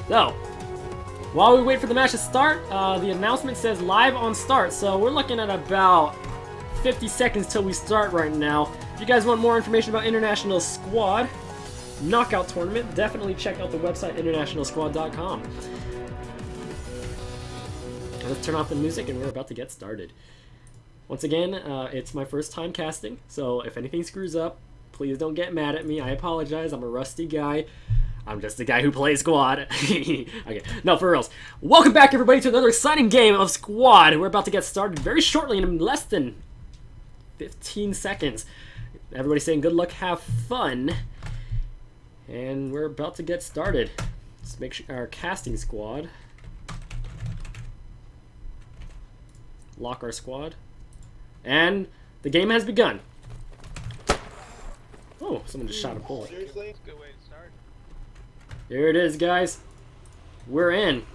So, while we wait for the match to start, the announcement says live on start. So we're looking at about 50 seconds till we start right now. If you guys want more information about International Squad Knockout Tournament, definitely check out the website internationalsquad.com. Let's turn off the music and we're about to get started. Once again, it's my first time casting, so if anything screws up, please don't get mad at me. I apologize. I'm a rusty guy. I'm just a guy who plays Squad. Okay, no, for reals. Welcome back, everybody, to another exciting game of Squad. We're about to get started very shortly, in less than 15 seconds. Everybody's saying good luck, have fun. And we're about to get started. Let's make sure our casting squad. Lock our squad. And the game has begun. Oh, someone just shot a bullet. Seriously? Good way to start. Here it is, guys. We're in.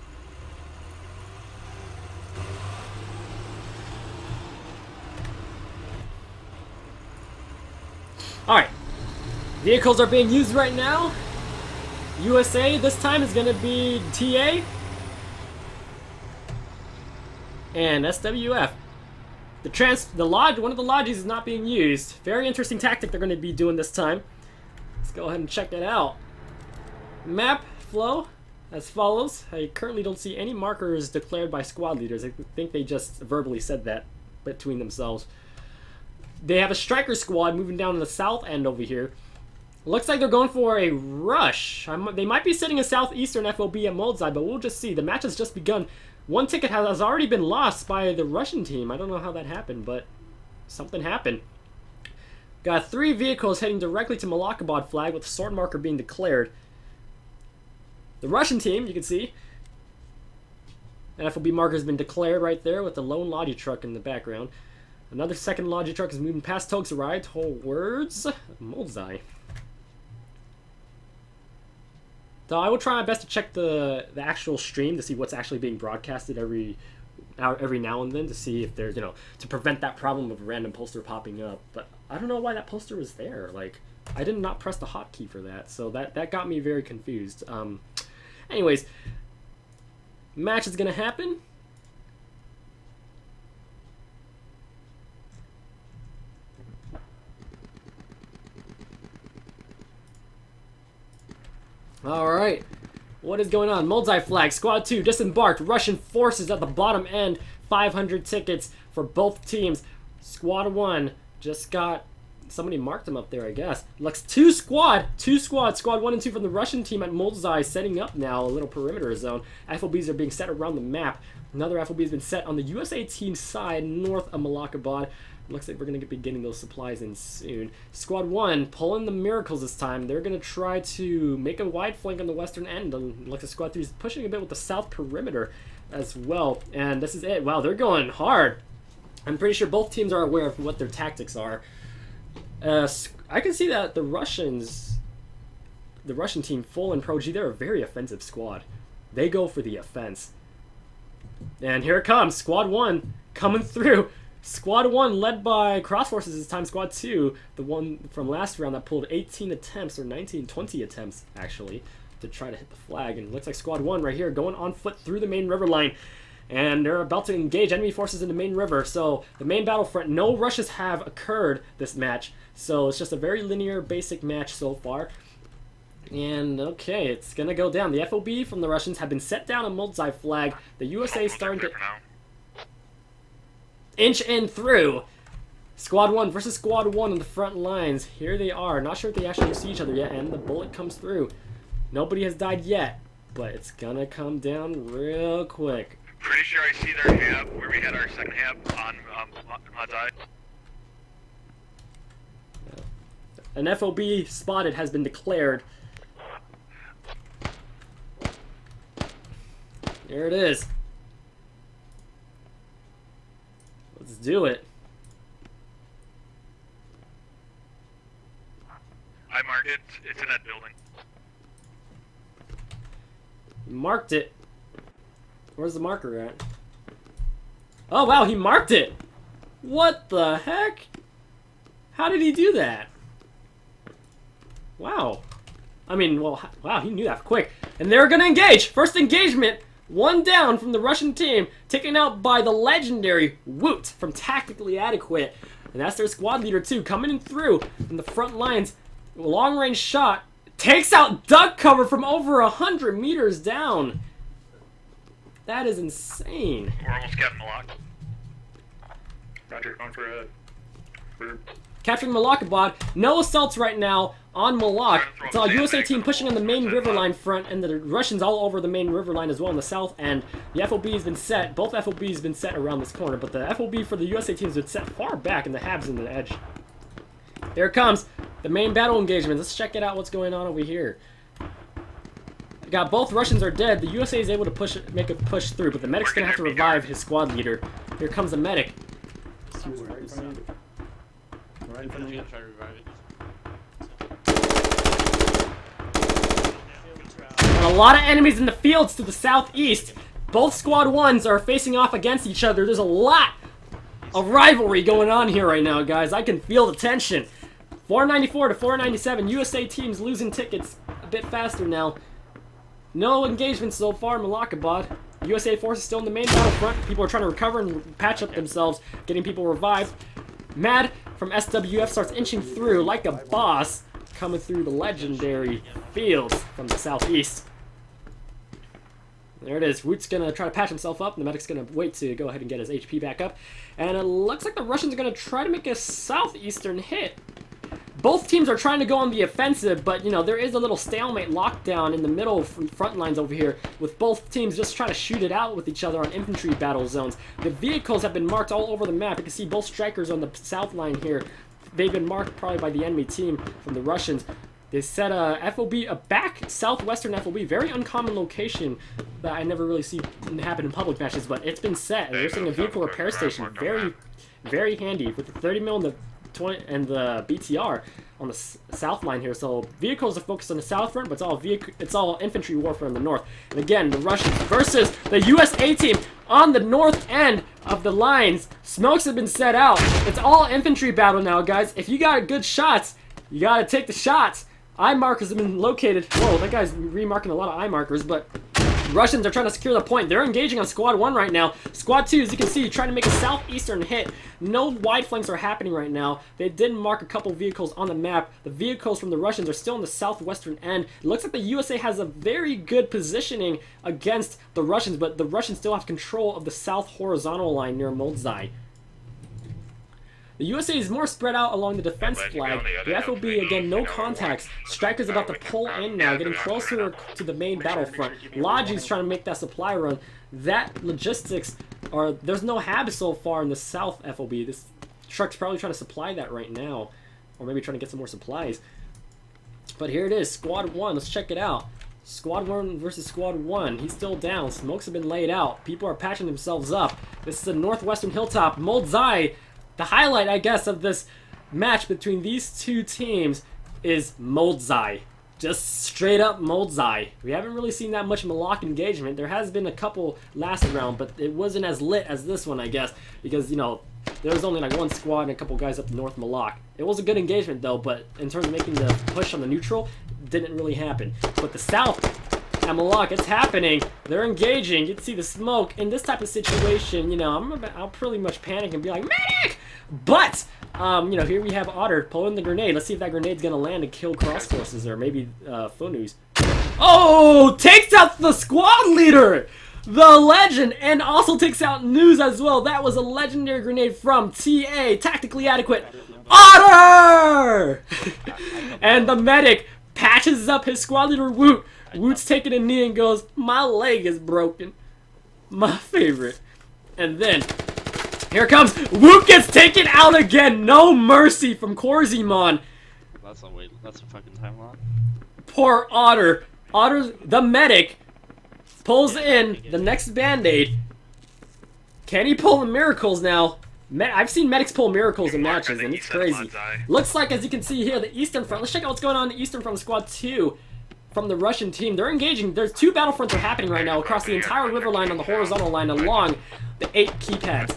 Alright. Vehicles are being used right now. USA this time is going to be TA and SWF. One of the lodges is not being used. Very interesting tactic they're going to be doing this time. Let's go ahead and check it out. Map flow as follows. I currently don't see any markers declared by squad leaders. I think they just verbally said that between themselves. They have a striker squad moving down in the south end over here. Looks like they're going for a rush. They might be sitting a southeastern FOB at Moldzai, but we'll just see. The match has just begun. One ticket has already been lost by the Russian team. I don't know how that happened, but something happened. Got 3 vehicles heading directly to Malakabad flag with the sword marker being declared. The Russian team, you can see, an FOB marker has been declared right there with the lone Logi truck in the background. Another second Logi truck is moving past Togsarai towards Moldzai. So I will try my best to check the actual stream to see what's actually being broadcasted every now and then to see if there's, to prevent that problem of a random poster popping up. But I don't know why that poster was there. Like, I did not press the hotkey for that, so that got me very confused. Anyways, match is gonna happen. Alright, what is going on? Moldzai flag, Squad 2 disembarked, Russian forces at the bottom end, 500 tickets for both teams. Squad 1 just got, somebody marked them up there, I guess. Looks two squad, Squad 1 and 2 from the Russian team at Moldzai setting up now, a little perimeter zone. FOBs are being set around the map. Another FOB has been set on the USA team side, north of Malakabad. Looks like we're going to be getting those supplies in soon. Squad 1 pulling the miracles this time. They're going to try to make a wide flank on the western end. And looks like Squad 3 is pushing a bit with the south perimeter as well. And this is it. Wow, they're going hard. I'm pretty sure both teams are aware of what their tactics are. I can see that the Russian team, full and proG, they're a very offensive squad. They go for the offense. And here it comes. Squad 1 coming through. Squad 1 led by Cross Forces this time. Squad 2, the one from last round that pulled 18 attempts, or 20 attempts actually, to try to hit the flag. And it looks like Squad 1 right here going on foot through the main river line. And they're about to engage enemy forces in the main river. So the main battlefront, no rushes have occurred this match. So it's just a very linear, basic match so far. And okay, it's going to go down. The FOB from the Russians have been set down on Moldzai flag. The USA starting to inch in through. Squad 1 versus Squad 1 on the front lines. Here they are. Not sure if they actually see each other yet, and the bullet comes through. Nobody has died yet, but it's gonna come down real quick. Pretty sure I see their hab where we had our second hab on Mazai. An FOB spotted has been declared. There it is. Let's do it. I marked it. It's in that building. Marked it. Where's the marker at? Oh wow, he marked it! What the heck? How did he do that? Wow. I mean, well, wow, he knew that quick. And they're gonna engage. First engagement. One down from the Russian team, taken out by the legendary Woot from Tactically Adequate. And that's their squad leader too, coming in through in the front lines. Long range shot. Takes out duck cover from over 100 meters down. That is insane. We're almost getting the lock. Roger, going for a... Capturing Malakabad. No assaults right now on Malak. It's all USA team pushing on the main river line front, and the Russians all over the main river line as well on the south end. The FOB has been set. Both FOBs have been set around this corner, but the FOB for the USA team has been set far back, and the Habs in the edge. Here it comes. The main battle engagement. Let's check it out. What's going on over here? Got both Russians are dead. The USA is able to make a push through, but the medic's gonna have to revive his squad leader. Here comes the medic. Right in front of you. Try to revive it. And a lot of enemies in the fields to the southeast. Both squad ones are facing off against each other. There's a lot of rivalry going on here right now, guys. I can feel the tension. 494 to 497. USA teams losing tickets a bit faster now. No engagement so far in Malakabad. USA forces still in the main battlefront. People are trying to recover and patch up themselves, getting people revived. Mad from SWF starts inching through like a boss, coming through the legendary fields from the southeast. There it is. Woot's gonna try to patch himself up, and the medic's gonna wait to go ahead and get his HP back up. And it looks like the Russians are gonna try to make a southeastern hit. Both teams are trying to go on the offensive, but, you know, there is a little stalemate lockdown in the middle front lines over here, with both teams just trying to shoot it out with each other on infantry battle zones. The vehicles have been marked all over the map. You can see both strikers on the south line here. They've been marked probably by the enemy team from the Russians. They set a FOB, a back southwestern FOB, very uncommon location that I never really see happen in public matches, but it's been set. And we're seeing a vehicle repair station, very, very handy with the 30 mil and the 20 and the BTR on the south line here. So vehicles are focused on the south front, but it's all infantry warfare in the north. And again, the Russians versus the USA team on the north end of the lines. Smokes have been set out. It's all infantry battle now, guys. If you got good shots, you gotta take the shots. Eye markers have been located. Whoa, that guy's remarking a lot of eye markers, but Russians are trying to secure the point. They're engaging on Squad 1 right now. Squad 2, as you can see, trying to make a southeastern hit. No wide flanks are happening right now. They did mark a couple vehicles on the map. The vehicles from the Russians are still on the southwestern end. It looks like the USA has a very good positioning against the Russians, but the Russians still have control of the south horizontal line near Moldzai. The USA is more spread out along the defense flag. The FOB, again, no contacts. Striker's about to pull in now, getting closer to the main battlefront. Logi's trying to make that supply run. That logistics are... There's no Habs so far in the south FOB. This truck's probably trying to supply that right now. Or maybe trying to get some more supplies. But here it is, Squad 1. Let's check it out. Squad 1 versus Squad 1. He's still down. Smokes have been laid out. People are patching themselves up. This is a northwestern hilltop. Moldzai. The highlight, I guess, of this match between these two teams is Moldzai. Just straight up Moldzai. We haven't really seen that much Malak engagement. There has been a couple last round, but it wasn't as lit as this one, I guess, because, you know, there was only like one squad and a couple guys up north Malak. It was a good engagement, though, but in terms of making the push on the neutral, it didn't really happen. But the south at Malak, it's happening. They're engaging. You can see the smoke. In this type of situation, you know, I'll pretty much panic and be like, medic! But, you know, here we have Otter pulling the grenade. Let's see if that grenade's gonna land and kill cross forces or maybe Funus. Oh! Takes out the squad leader! The legend! And also takes out News as well. That was a legendary grenade from TA. Tactically Adequate. Otter! And the medic patches up his squad leader, Woot. Woot's taking a knee and goes, my leg is broken. My favorite. And then... here comes, Woot gets taken out again. No mercy from Korzimon. That's a fucking time lock. Poor Otter. Otter's the medic pulls in the next band-aid. Can he pull the miracles now? I've seen medics pull miracles in matches, and it's crazy. Looks like, as you can see here, the eastern front. Let's check out what's going on in the eastern front of Squad 2 from the Russian team. They're engaging. There's two battlefronts are happening right now across the entire river line on the horizontal line along the 8 keypads.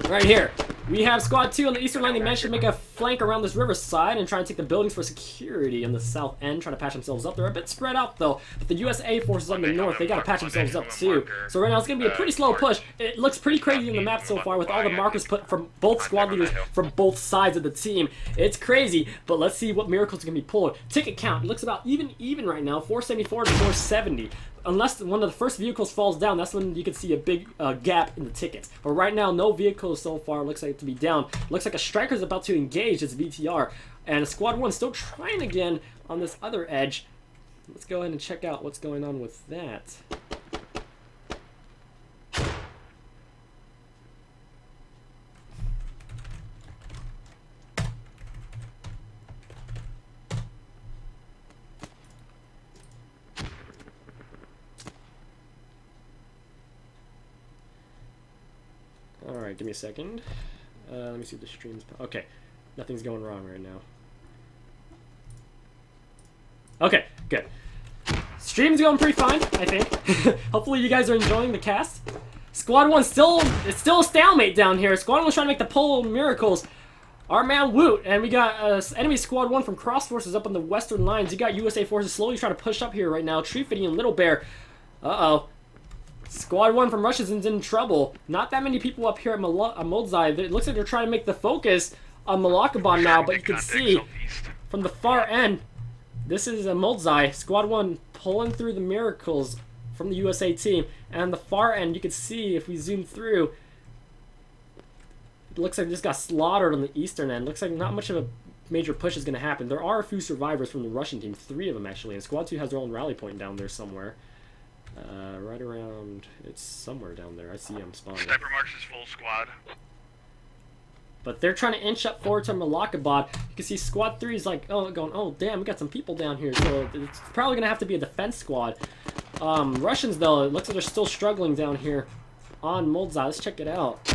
Right here. We have Squad 2 on the eastern line. They managed to make a flank around this riverside and try to take the buildings for security on the south end, trying to patch themselves up. They're a bit spread out, though. But the USA forces on the north, they got to patch themselves up, too. So right now, it's going to be a pretty slow push. It looks pretty crazy in the map so far with all the markers put from both squad leaders from both sides of the team. It's crazy, but let's see what miracles can be pulled. Ticket count, it looks about even right now, 474 to 470. Unless one of the first vehicles falls down, that's when you can see a big gap in the tickets. But right now, no vehicles so far looks like it to be down. Looks like a striker's about to engage its VTR. And Squad 1 still trying again on this other edge. Let's go ahead and check out what's going on with that. Alright, give me a second. Let me see if the stream's... Okay, nothing's going wrong right now. Okay, good. Stream's going pretty fine, I think. Hopefully you guys are enjoying the cast. Squad 1 it's still a stalemate down here. Squad 1's trying to make the pole miracles. Our man Woot, and we got enemy Squad 1 from Cross Forces up on the western lines. You got USA forces slowly trying to push up here right now. Tree Fitty and Little Bear. Uh-oh. Squad 1 from Russia is in trouble. Not that many people up here at Moldzai. It looks like they're trying to make the focus on Malakabon now, but you can see from the far end, this is a Moldzai. Squad 1 pulling through the miracles from the USA team. And on the far end, you can see, if we zoom through, it looks like they just got slaughtered on the eastern end. Looks like not much of a major push is going to happen. There are a few survivors from the Russian team, 3 of them actually, and Squad 2 has their own rally point down there somewhere. Right around, it's somewhere down there. I see him spawning. Sniper marks his full squad. But they're trying to inch up forward to Malakabad. You can see Squad 3 is like, oh, going, oh, damn, we got some people down here. So it's probably going to have to be a defense squad. Russians, though, it looks like they're still struggling down here on Moldzai. Let's check it out.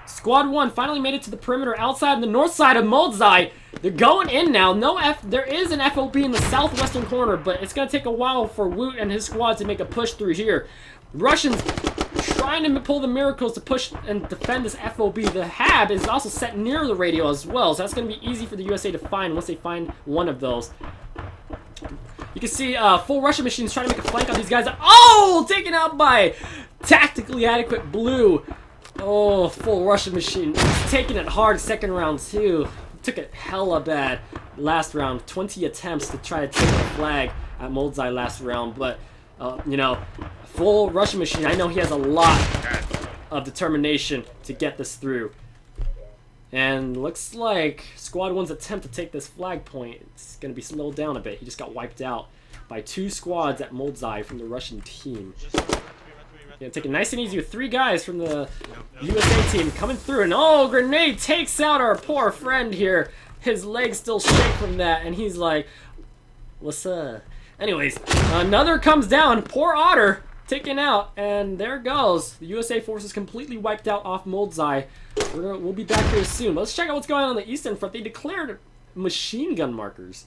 Squad 1 finally made it to the perimeter outside the north side of Moldzai. They're going in now. There is an FOB in the southwestern corner, but it's going to take a while for Woot and his squad to make a push through here. Russians trying to pull the miracles to push and defend this FOB. The HAB is also set near the radio as well, so that's going to be easy for the USA to find once they find one of those. You can see full Russian machines trying to make a flank on these guys. Oh! Taken out by tactically adequate blue. Oh, full Russian machine. Taking it hard second round, too. Took it hella bad last round. 20 attempts to try to take the flag at Moldzai last round. But, you know, full Russian machine. I know he has a lot of determination to get this through. And looks like Squad 1's attempt to take this flag point, it's going to be slowed down a bit. He just got wiped out by 2 squads at Moldzai from the Russian team. Yeah, take it nice and easy with 3 guys from the USA team coming through. And oh, grenade takes out our poor friend here. His legs still shake from that. And he's like, what's up? Anyways, another comes down. Poor Otter taken out. And there goes. The USA forces completely wiped out off Moldzai. We'll be back here soon. Let's check out what's going on the eastern front. They declared machine gun markers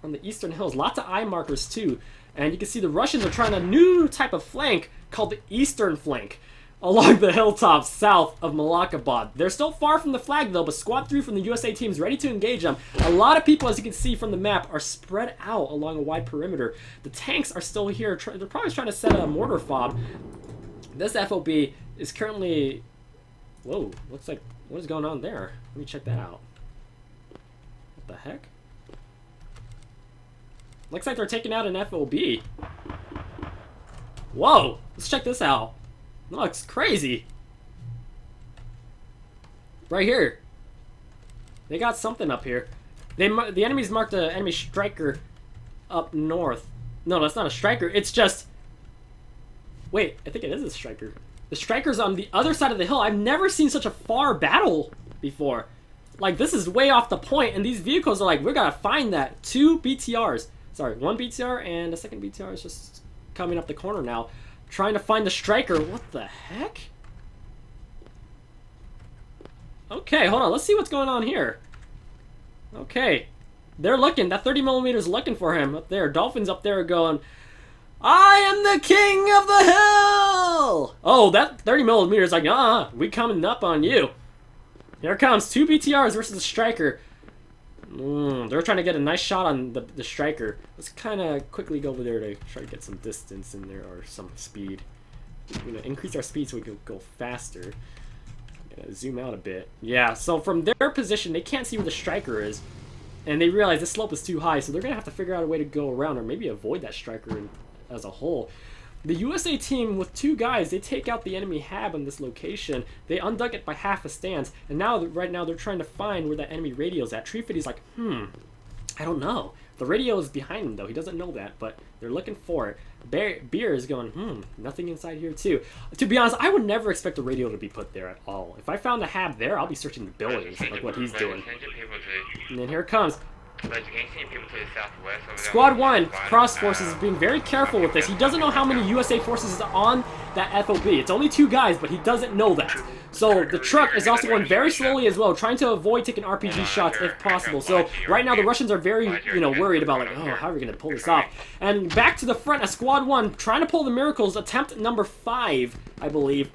on the eastern hills. Lots of eye markers too. And you can see the Russians are trying a new type of flank called the eastern flank along the hilltops south of Malakabad. They're still far from the flag though, but Squad 3 from the USA team is ready to engage them. A lot of people, as you can see from the map, are spread out along a wide perimeter. The tanks are still here. They're probably trying to set a mortar fob. This FOB is currently... Whoa, looks like... What is going on there? Let me check that out. What the heck? Looks like they're taking out an FOB. Whoa! Let's check this out. That looks crazy. Right here. They got something up here. The enemies marked an enemy striker up north. No, that's not a striker. It's just... Wait, I think it is a striker. The striker's on the other side of the hill. I've never seen such a far battle before. Like, this is way off the point, and these vehicles are like, we gotta find that. 2 BTRs. Sorry, 1 BTR, and a second BTR is just coming up the corner now. Trying to find the striker. What the heck? Okay, hold on. Let's see what's going on here. Okay. They're looking. That 30mm is looking for him up there. Dolphins up there are going, I am the king of the hill! Oh, that 30mm is like, we coming up on you. Here it comes. 2 BTRs versus the striker. They're trying to get a nice shot on the striker. Let's kind of quickly go over there to try to get some distance in there or some speed. We're gonna increase our speed so we can go faster. Zoom out a bit. Yeah, so from their position, they can't see where the striker is. And they realize this slope is too high, so they're going to have to figure out a way to go around or maybe avoid that striker as a whole. The USA team, with 2 guys, they take out the enemy hab on this location. They undug it by half a stance. And now, right now, they're trying to find where that enemy radio's at. Treefitty's like, I don't know. The radio is behind him, though. He doesn't know that, but they're looking for it. Beer is going, nothing inside here, too. To be honest, I would never expect a radio to be put there at all. If I found a hab there, I'll be searching the buildings, like what he's doing. And then here it comes. Squad 1, Cross Forces, is being very careful with this. He doesn't know how many USA forces is on that FOB. It's only 2 guys, but he doesn't know that. So the truck is also going very slowly as well, trying to avoid taking RPG shots if possible. So right now the Russians are very, worried about like, oh, how are we going to pull this off? And back to the front as Squad 1, trying to pull the miracles, attempt number 5, I believe.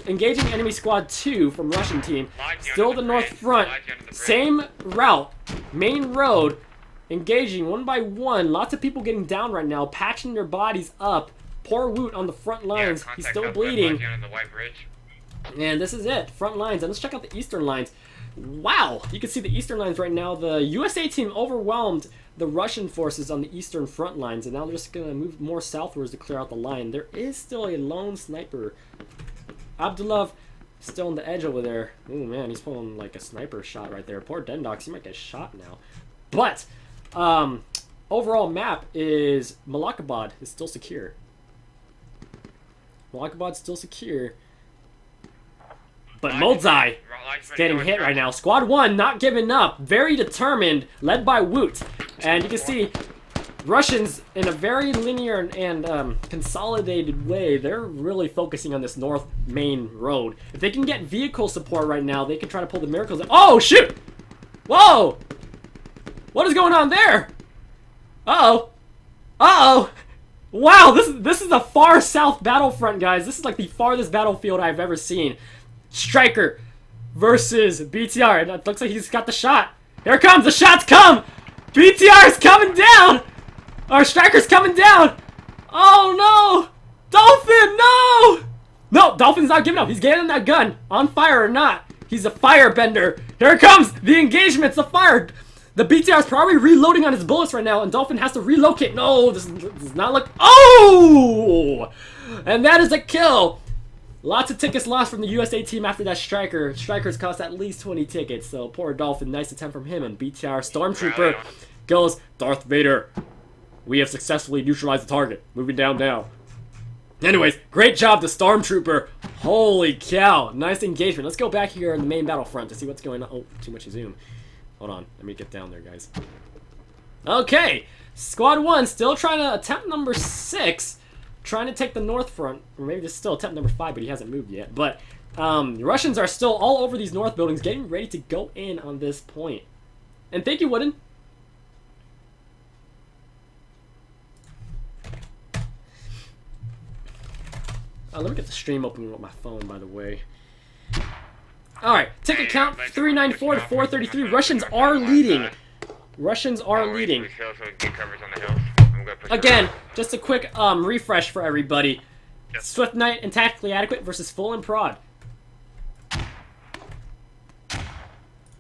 Engaging enemy Squad 2 from Russian team. Still the north front, same route, main road, engaging one by one. Lots of people getting down right now, patching their bodies up. Poor Woot on the front lines, he's still bleeding. And this is it, front lines. And let's check out the eastern lines. Wow, you can see the eastern lines right now. The USA team overwhelmed the Russian forces on the eastern front lines, and now they're just going to move more southwards to clear out the line. There is still a lone sniper. Abdullah still on the edge over there. Oh man, he's pulling like a sniper shot right there. Poor Dendox, he might get shot now. But overall map is Malakabad is still secure. Malakabad's still secure. But Moldzai is getting hit right now. Squad 1 not giving up. Very determined, led by Woot. And you can see Russians in a very linear and consolidated way. They're really focusing on this north main road. If they can get vehicle support right now, they can try to pull the miracles. Oh, shoot! Whoa! What is going on there? Uh-oh. Uh-oh. Wow, this is a far south battlefront, guys. This is like the farthest battlefield I've ever seen. Striker versus BTR. And it looks like he's got the shot. Here it comes. The shots come. BTR is coming down. Our Striker's coming down. Oh, no. Dolphin, no. No, Dolphin's not giving up. He's getting that gun. On fire or not. He's a firebender. Here it comes. The engagement's the fire. The BTR is probably reloading on his bullets right now, and Dolphin has to relocate. No, this does not look... Oh! And that is a kill. Lots of tickets lost from the USA team after that Striker. Strikers cost at least 20 tickets, so poor Dolphin. Nice attempt from him. And BTR Stormtrooper goes, Darth Vader, we have successfully neutralized the target. Moving down now. Anyways, great job to Stormtrooper. Holy cow. Nice engagement. Let's go back here in the main battlefront to see what's going on. Oh, too much zoom. Hold on. Let me get down there, guys. Okay. Squad 1 still trying to attempt number 6. Trying to take the north front, or maybe this is still attempt number 5, but he hasn't moved yet. But the Russians are still all over these north buildings, getting ready to go in on this point. And thank you, Wooden. Let me get the stream open with my phone, by the way. Alright, ticket count 394 to 433. Russians are leading. Russians are leading. Again, just a quick refresh for everybody. Swift Knight and Tactically Adequate versus Full and Prod.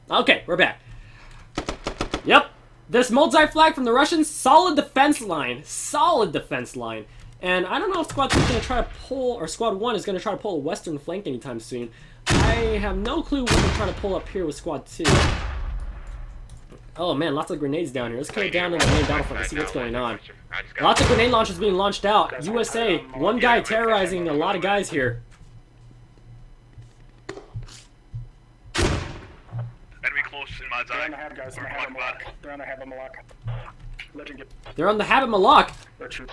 Okay, we're back. Yep. This Moldzai flag from the Russians, solid defense line. Solid defense line. And I don't know if Squad 2 is going to try to pull, or Squad 1 is going to try to pull a western flank anytime soon. I have no clue what they're trying to pull up here with Squad 2. Oh man, lots of grenades down here. Let's go down to the main battlefront and see what's going on. Lots of grenade launchers being launched out. USA, one guy terrorizing a lot of guys here. Enemy close in my They're on the hab, guys. They're on the Malak. They're on the hab of Malak. Legend get... They're on the Habit Malak. They're true.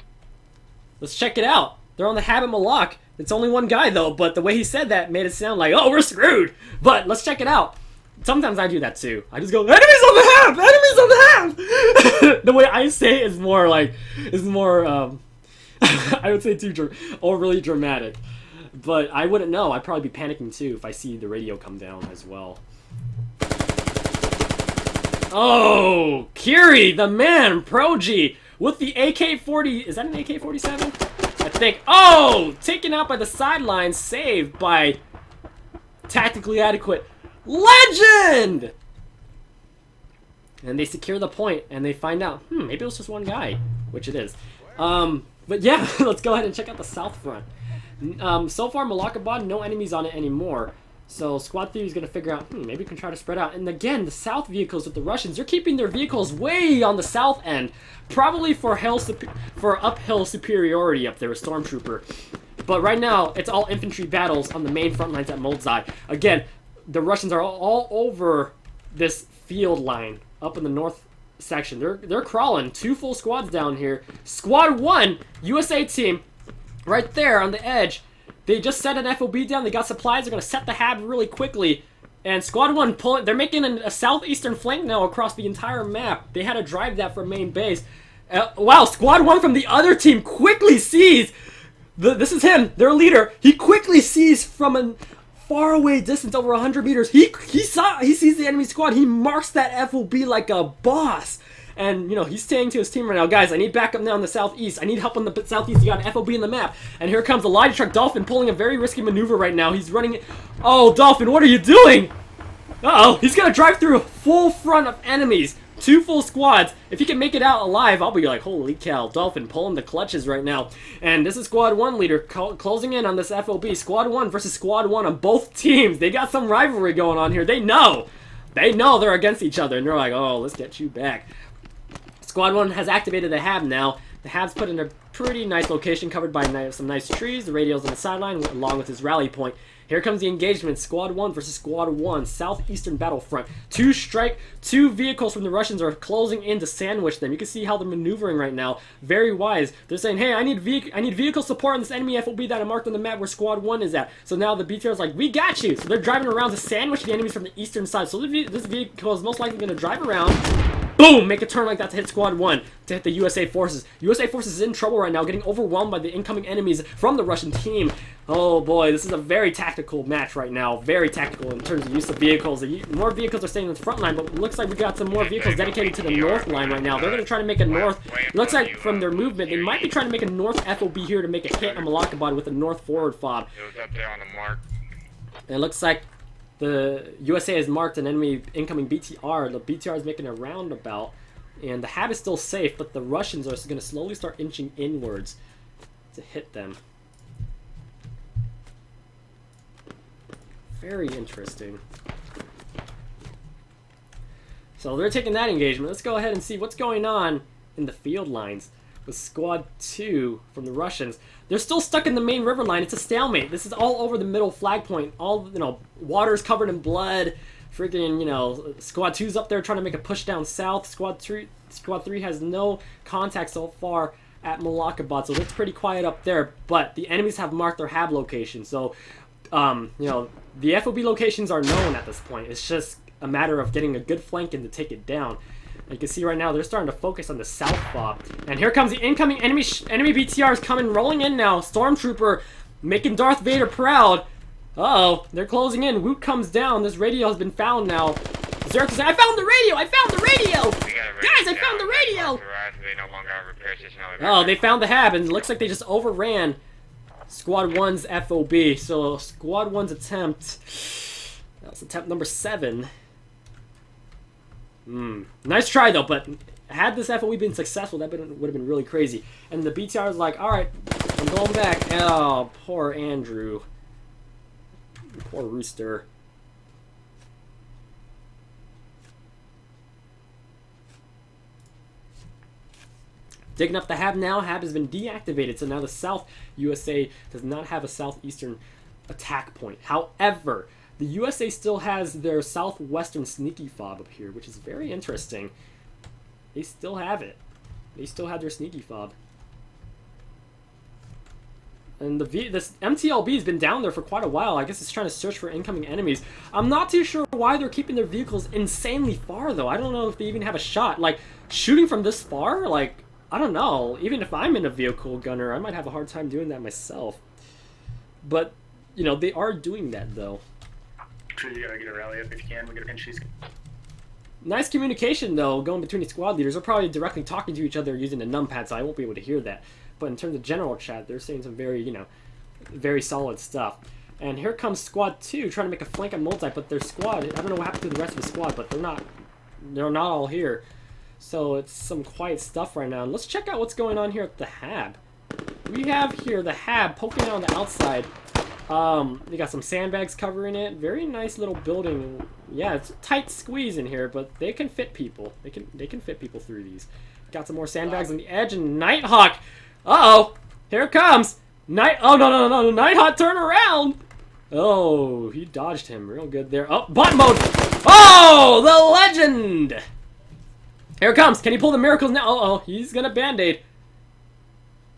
Let's check it out. They're on the Habit Malak. It's only one guy though, but the way he said that made it sound like, oh, we're screwed. But let's check it out. Sometimes I do that too. I just go, enemies on the hab! Enemies on the hab! The way I say it is more like, I would say too overly dramatic. But I wouldn't know. I'd probably be panicking too if I see the radio come down as well. Oh, Kiri, the man, proG, with the AK-40. Is that an AK-47? I think. Oh, taken out by the sidelines, saved by tactically adequate Legend. And they secure the point, and they find out, maybe it was just one guy, which it is. But yeah, let's go ahead and check out the south front. So far, Malakabad, no enemies on it anymore. So Squad 3 is going to figure out, maybe we can try to spread out. And again, the south vehicles with the Russians, they're keeping their vehicles way on the south end. Probably for uphill superiority up there with Stormtrooper. But right now, it's all infantry battles on the main front lines at Moldzai. Again, the Russians are all over this field line up in the north section. They're crawling. 2 full squads down here. Squad 1, USA team, right there on the edge. They just set an FOB down. They got supplies. They're going to set the hab really quickly. And Squad 1 pulling. They're making a southeastern flank now across the entire map. They had to drive that from main base. Wow, Squad 1 from the other team quickly sees. This is him, their leader. He quickly sees from a far away distance, over 100 meters. He sees the enemy squad. He marks that FOB like a boss. And, you know, he's saying to his team right now, guys, I need backup now in the southeast. I need help on the southeast. You got an FOB in the map. And here comes the Lie Truck Dolphin pulling a very risky maneuver right now. He's running it. Oh, Dolphin, what are you doing? Uh-oh, he's going to drive through a full front of enemies. 2 full squads. If he can make it out alive, I'll be like, holy cow, Dolphin pulling the clutches right now. And this is Squad 1 leader closing in on this FOB. Squad 1 versus Squad 1 on both teams. They got some rivalry going on here. They know. They know they're against each other. And they're like, oh, let's get you back. Squad 1 has activated the hab now. The hab's put in a pretty nice location covered by some nice trees. The radio's on the sideline along with his rally point. Here comes the engagement. Squad 1 versus Squad 1. Southeastern battlefront. 2 vehicles from the Russians are closing in to sandwich them. You can see how they're maneuvering right now. Very wise. They're saying, hey, I need vehicle support on this enemy FOB that I marked on the map where Squad 1 is at. So now the BTR is like, we got you. So they're driving around to sandwich the enemies from the eastern side. So this vehicle is most likely going to drive around. Boom! Make a turn like that to hit Squad 1, to hit the USA forces. USA forces is in trouble right now, getting overwhelmed by the incoming enemies from the Russian team. Oh boy, this is a very tactical match right now. Very tactical in terms of use of vehicles. More vehicles are staying in the front line, but it looks like we got some more vehicles dedicated to the north line right now. They're going to try to make a north. It looks like from their movement, they might be trying to make a north FOB here to make a hit on Malakabad with a north forward fob. It was up there on the mark. And it looks like the USA has marked an enemy incoming BTR. The BTR is making a roundabout. And the hab is still safe, but the Russians are going to slowly start inching inwards to hit them. Very interesting. So they're taking that engagement. Let's go ahead and see what's going on in the field lines with Squad 2 from the Russians. They're still stuck in the main river line. It's a stalemate. This is all over the middle flag point. All, you know, water's covered in blood. Freaking, you know, Squad 2's up there trying to make a push down south. Squad 3 has no contact so far at Malakabad, so it's pretty quiet up there. But the enemies have marked their hab location, so you know, the FOB locations are known at this point. It's just a matter of getting a good flank in to take it down. And you can see right now they're starting to focus on the south fob. And here comes the incoming enemy BTRs coming rolling in now. Stormtrooper making Darth Vader proud. Uh-oh, they're closing in. Woot comes down. This radio has been found now. Zerk is, I found the radio! I found the radio! Guys, I found the radio! Oh, they found the hab, and it looks like they just overran Squad 1's FOB. So, Squad 1's attempt, that's attempt number 7. Nice try, though, but had this FOB been successful, that would have been really crazy. And the BTR is like, alright, I'm going back. Oh, poor Andrew. Poor Rooster. Digging up the hab now. Hab has been deactivated, so now the South USA does not have a southeastern attack point. However, the USA still has their southwestern sneaky fob up here, which is very interesting. They still have it. They still have their sneaky fob. And this MTLB has been down there for quite a while. I guess it's trying to search for incoming enemies. I'm not too sure why they're keeping their vehicles insanely far, though. I don't know if they even have a shot. Like, shooting from this far? Like, I don't know. Even if I'm in a vehicle gunner, I might have a hard time doing that myself. But, you know, they are doing that, though. Sure, you gotta get a rally up if you can. We gotta pinch these. Nice communication, though, going between the squad leaders. They're probably directly talking to each other using the numpad, so I won't be able to hear that. But in terms of general chat, they're saying some very, very solid stuff. And here comes Squad 2 trying to make a flank on multi, but their squad, I don't know what happened to the rest of the squad, but they're not all here. So it's some quiet stuff right now. And let's check out what's going on here at the Hab. We have here the Hab poking out on the outside. They got some sandbags covering it. Very nice little building. Yeah, it's a tight squeeze in here, but they can fit people. They can fit people through these. Got some more sandbags on the edge, and Nighthawk. Uh-oh, here it comes. Oh no, Nighthawk, turn around. Oh, he dodged him real good there. Oh, bot mode. Oh, the legend. Here it comes. Can he pull the miracles now? Uh-oh, he's gonna band-aid.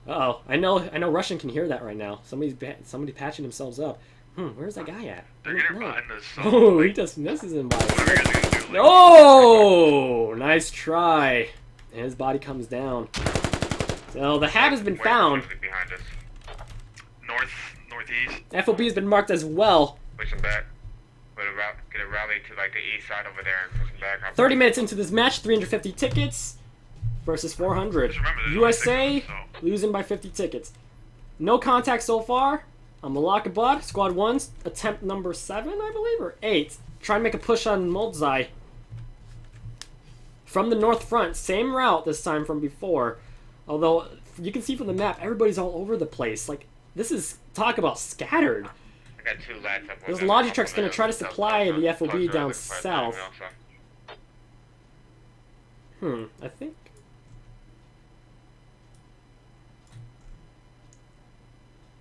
Uh-oh, I know Russian can hear that right now. Somebody patching themselves up. Where's that guy at? They're getting behind us. So, Oh, he just misses him by whatever you're gonna do, like, Oh, nice try. And his body comes down. So the Hab has been found. Behind us. Northeast. FOB has been marked as well. Push him back. Get a rally to like the east side over there and push him back. 30 minutes into this match, 350 tickets versus 400. Just remember, there's USA only 6 of them, losing by 50 tickets. No contact so far. Malakabad, Squad 1's attempt number 7, I believe, or 8. Trying to make a push on Moldzai. From the north front, same route this time from before. Although, you can see from the map, everybody's all over the place. Like, this is, talk about scattered. I got 2 lads up. This Logitruck's going to try to supply the FOB down south. I think...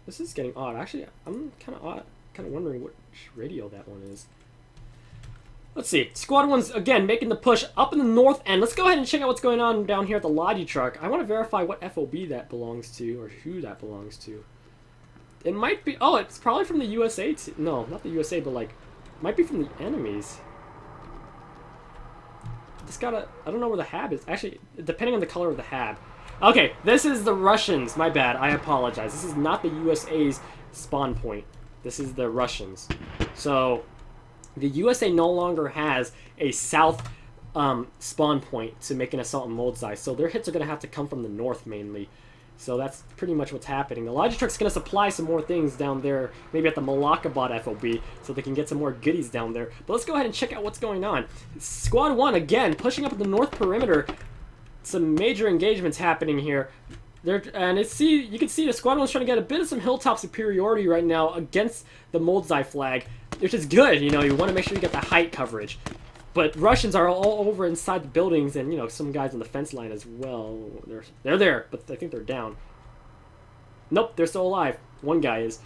This is getting odd. Actually, I'm kind of wondering which radio that one is. Let's see. Squad 1's, again, making the push up in the north end. Let's go ahead and check out what's going on down here at the Logitruck. I want to verify what FOB that belongs to, or who that belongs to. It might be... Oh, it's probably from the USA. No, not the USA, but, like, it might be from the enemies. Just gotta... I don't know where the Hab is. Actually, depending on the color of the Hab. Okay, this is the Russians. My bad. I apologize. This is not the USA's spawn point. This is the Russians. So, the USA no longer has a south spawn point to make an assault on Moldzai. So their hits are going to have to come from the north mainly. So that's pretty much what's happening. The Logitruck's going to supply some more things down there, maybe at the Malakabad FOB, so they can get some more goodies down there. But let's go ahead and check out what's going on. Squad 1, again, pushing up at the north perimeter. Some major engagements happening here. You can see the Squad 1's trying to get a bit of some hilltop superiority right now against the Moldzai flag, which is good. You want to make sure you get the height coverage. But Russians are all over inside the buildings, and some guys on the fence line as well. They're there, but I think they're down. Nope, they're still alive. One guy is.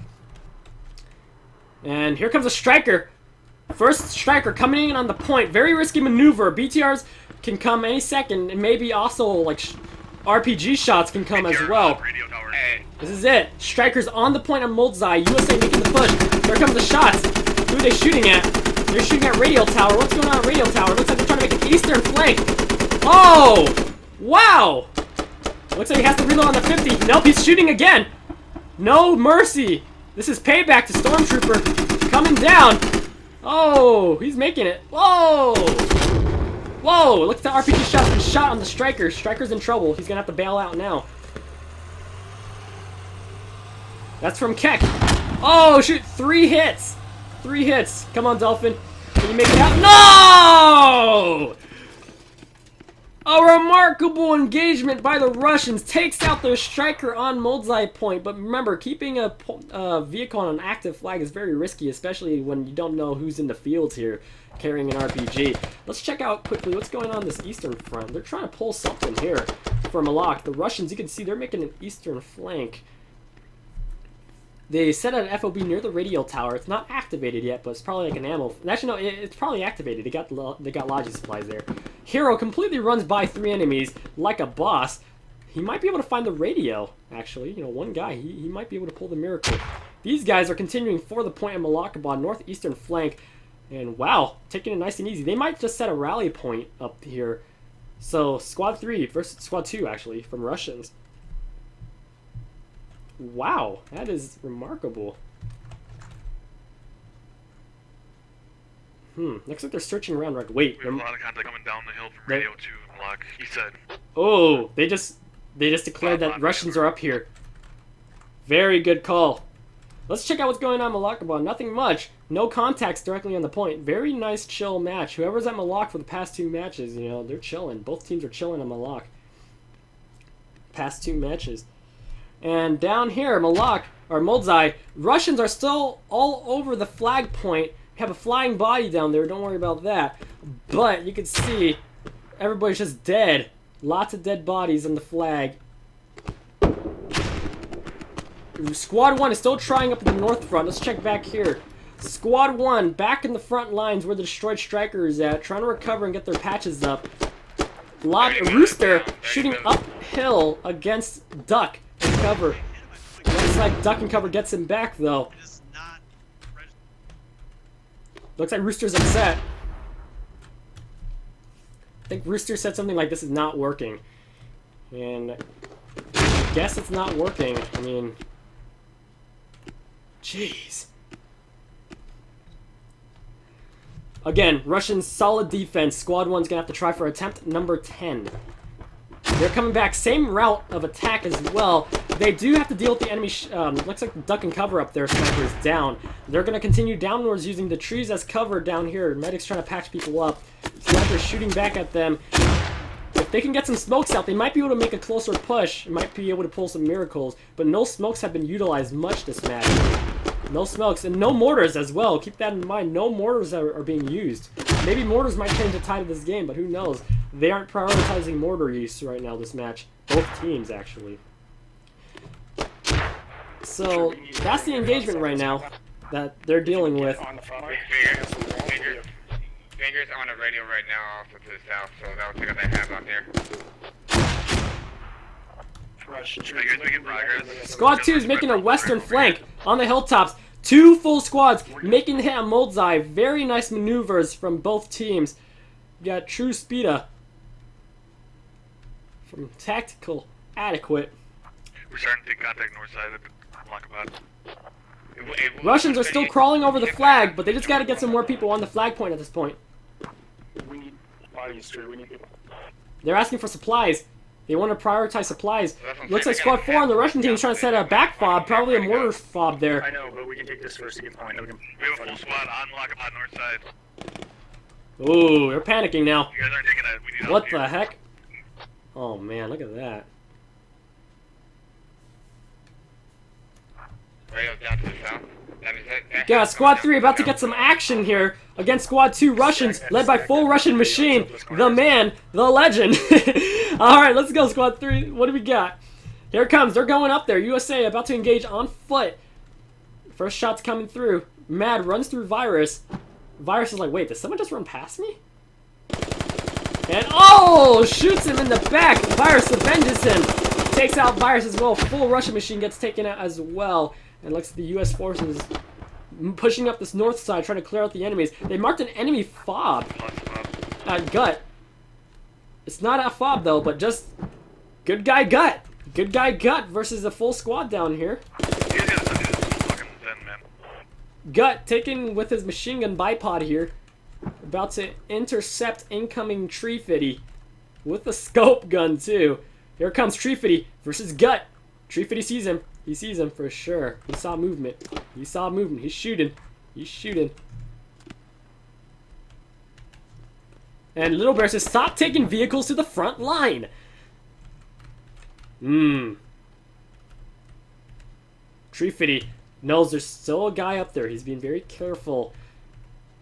And here comes a striker. First striker coming in on the point. Very risky maneuver. BTRs can come any second, and maybe also like RPG shots can come as well. This is it. Strikers on the point on Moldzai. USA making the push. There comes the shots. Who are they shooting at? They're shooting at Radial Tower. What's going on at Radial Tower? Looks like they're trying to make an eastern flank. Oh! Wow! Looks like he has to reload on the 50. Nope, he's shooting again. No mercy. This is payback to Stormtrooper. Coming down. Oh, he's making it. Whoa! Whoa! Look at the RPG shot's been shot on the striker. Striker's in trouble. He's gonna have to bail out now. That's from Keck. Oh, shoot! 3 hits! 3 hits. Come on, Dolphin. Can you make it out? No! A remarkable engagement by the Russians takes out their striker on Moldzai point. But remember, keeping a vehicle on an active flag is very risky, especially when you don't know who's in the field here carrying an RPG. Let's check out quickly what's going on this eastern front. They're trying to pull something here for Malak. The Russians, you can see they're making an eastern flank. They set an FOB near the Radial Tower. It's not activated yet, but it's probably like an ammo. Actually, no, it's probably activated. They got Logi supplies there. Hero completely runs by 3 enemies like a boss. He might be able to find the radio, actually. One guy, he might be able to pull the miracle. These guys are continuing for the point in Malakabad, northeastern flank. And wow, taking it nice and easy. They might just set a rally point up here. So, Squad 3 versus Squad 2, actually, from Russians. Wow, that is remarkable. Looks like they're searching around. Right. Wait. We have a lot of contact coming down the hill from They- radio to Malak. He said. Oh, they just declared that Russians are up here. Very good call. Let's check out what's going on in Malakabah. Nothing much. No contacts directly on the point. Very nice, chill match. Whoever's at Malak for the past 2 matches, you know, they're chilling. Both teams are chilling on Malak. Past 2 matches. And down here, Malak, or Moldzai, Russians are still all over the flag point. We have a flying body down there. Don't worry about that. But you can see everybody's just dead. Lots of dead bodies on the flag. Squad 1 is still trying up in the north front. Let's check back here. Squad 1 back in the front lines where the destroyed striker is at, trying to recover and get their patches up. Rooster shooting uphill against Duck and cover. Looks like Duck and cover gets him back though. Looks like Rooster's upset. I think Rooster said something like, "This is not working," and I guess it's not working. I mean, jeez. Again, Russian solid defense. Squad 1's gonna have to try for attempt number 10. They're coming back, same route of attack as well. They do have to deal with the enemy. Looks like duck and cover up there. Sniper is down. They're gonna continue downwards using the trees as cover down here. Medics trying to patch people up. Sniper's shooting back at them. If they can get some smokes out, they might be able to make a closer push. Might be able to pull some miracles. But no smokes have been utilized much this match. No smokes, and no mortars as well. Keep that in mind. No mortars are being used. Maybe mortars might change the tide of this game, but who knows? They aren't prioritizing mortar use right now this match. Both teams, actually. So, that's the engagement right now that they're dealing with. On the front line. Fingers on the radio right now off to the south, so that'll take up that half out there. Fingers making progress. Squad 2 is making a western flank on the hilltops. 2 full squads making the hit on Moldzai. Very nice maneuvers from both teams. We got True Speeda from Tactical Adequate. We're starting to take contact north side of Malakabah. Russians are still crawling over the flag, but they just got to get some more people on the flag point at this point. We need bodies, too. We need people. They're asking for supplies. They want to prioritize supplies. Looks like Squad 4 on the Russian team is trying to set a back fob, probably a mortar fob there. I know, but we can take this first to get point. We have a full squad on Malakabah north side. Ooh, they're panicking now. You guys aren't taking that. We need help What here. the heck? Oh man, look at that. Radio down to the south. Yeah, Squad 3 about to get some action here against Squad 2 Russians, led by full Russian machine, the man, the legend. Alright, let's go, Squad 3. What do we got? Here it comes. They're going up there. USA about to engage on foot. First shot's coming through. Mad runs through Virus. Virus is like, wait, did someone just run past me? And oh, shoots him in the back. Virus avenges him. Takes out Virus as well. Full Russian machine gets taken out as well. And looks at the U.S. forces pushing up this north side, trying to clear out the enemies. They marked an enemy fob at Gut. It's not a fob though, but just good guy Gut. Good guy Gut versus a full squad down here. You guys gotta send this fucking then, man. Gut taken with his machine gun bipod here. About to intercept incoming Tree Fitty with a scope gun too. Here comes Tree Fitty versus Gut. Tree Fitty sees him. He sees him for sure. He saw movement. He saw movement. He's shooting. He's shooting. And Little Bear says, stop taking vehicles to the front line. Tree Fitty knows there's still a guy up there. He's being very careful.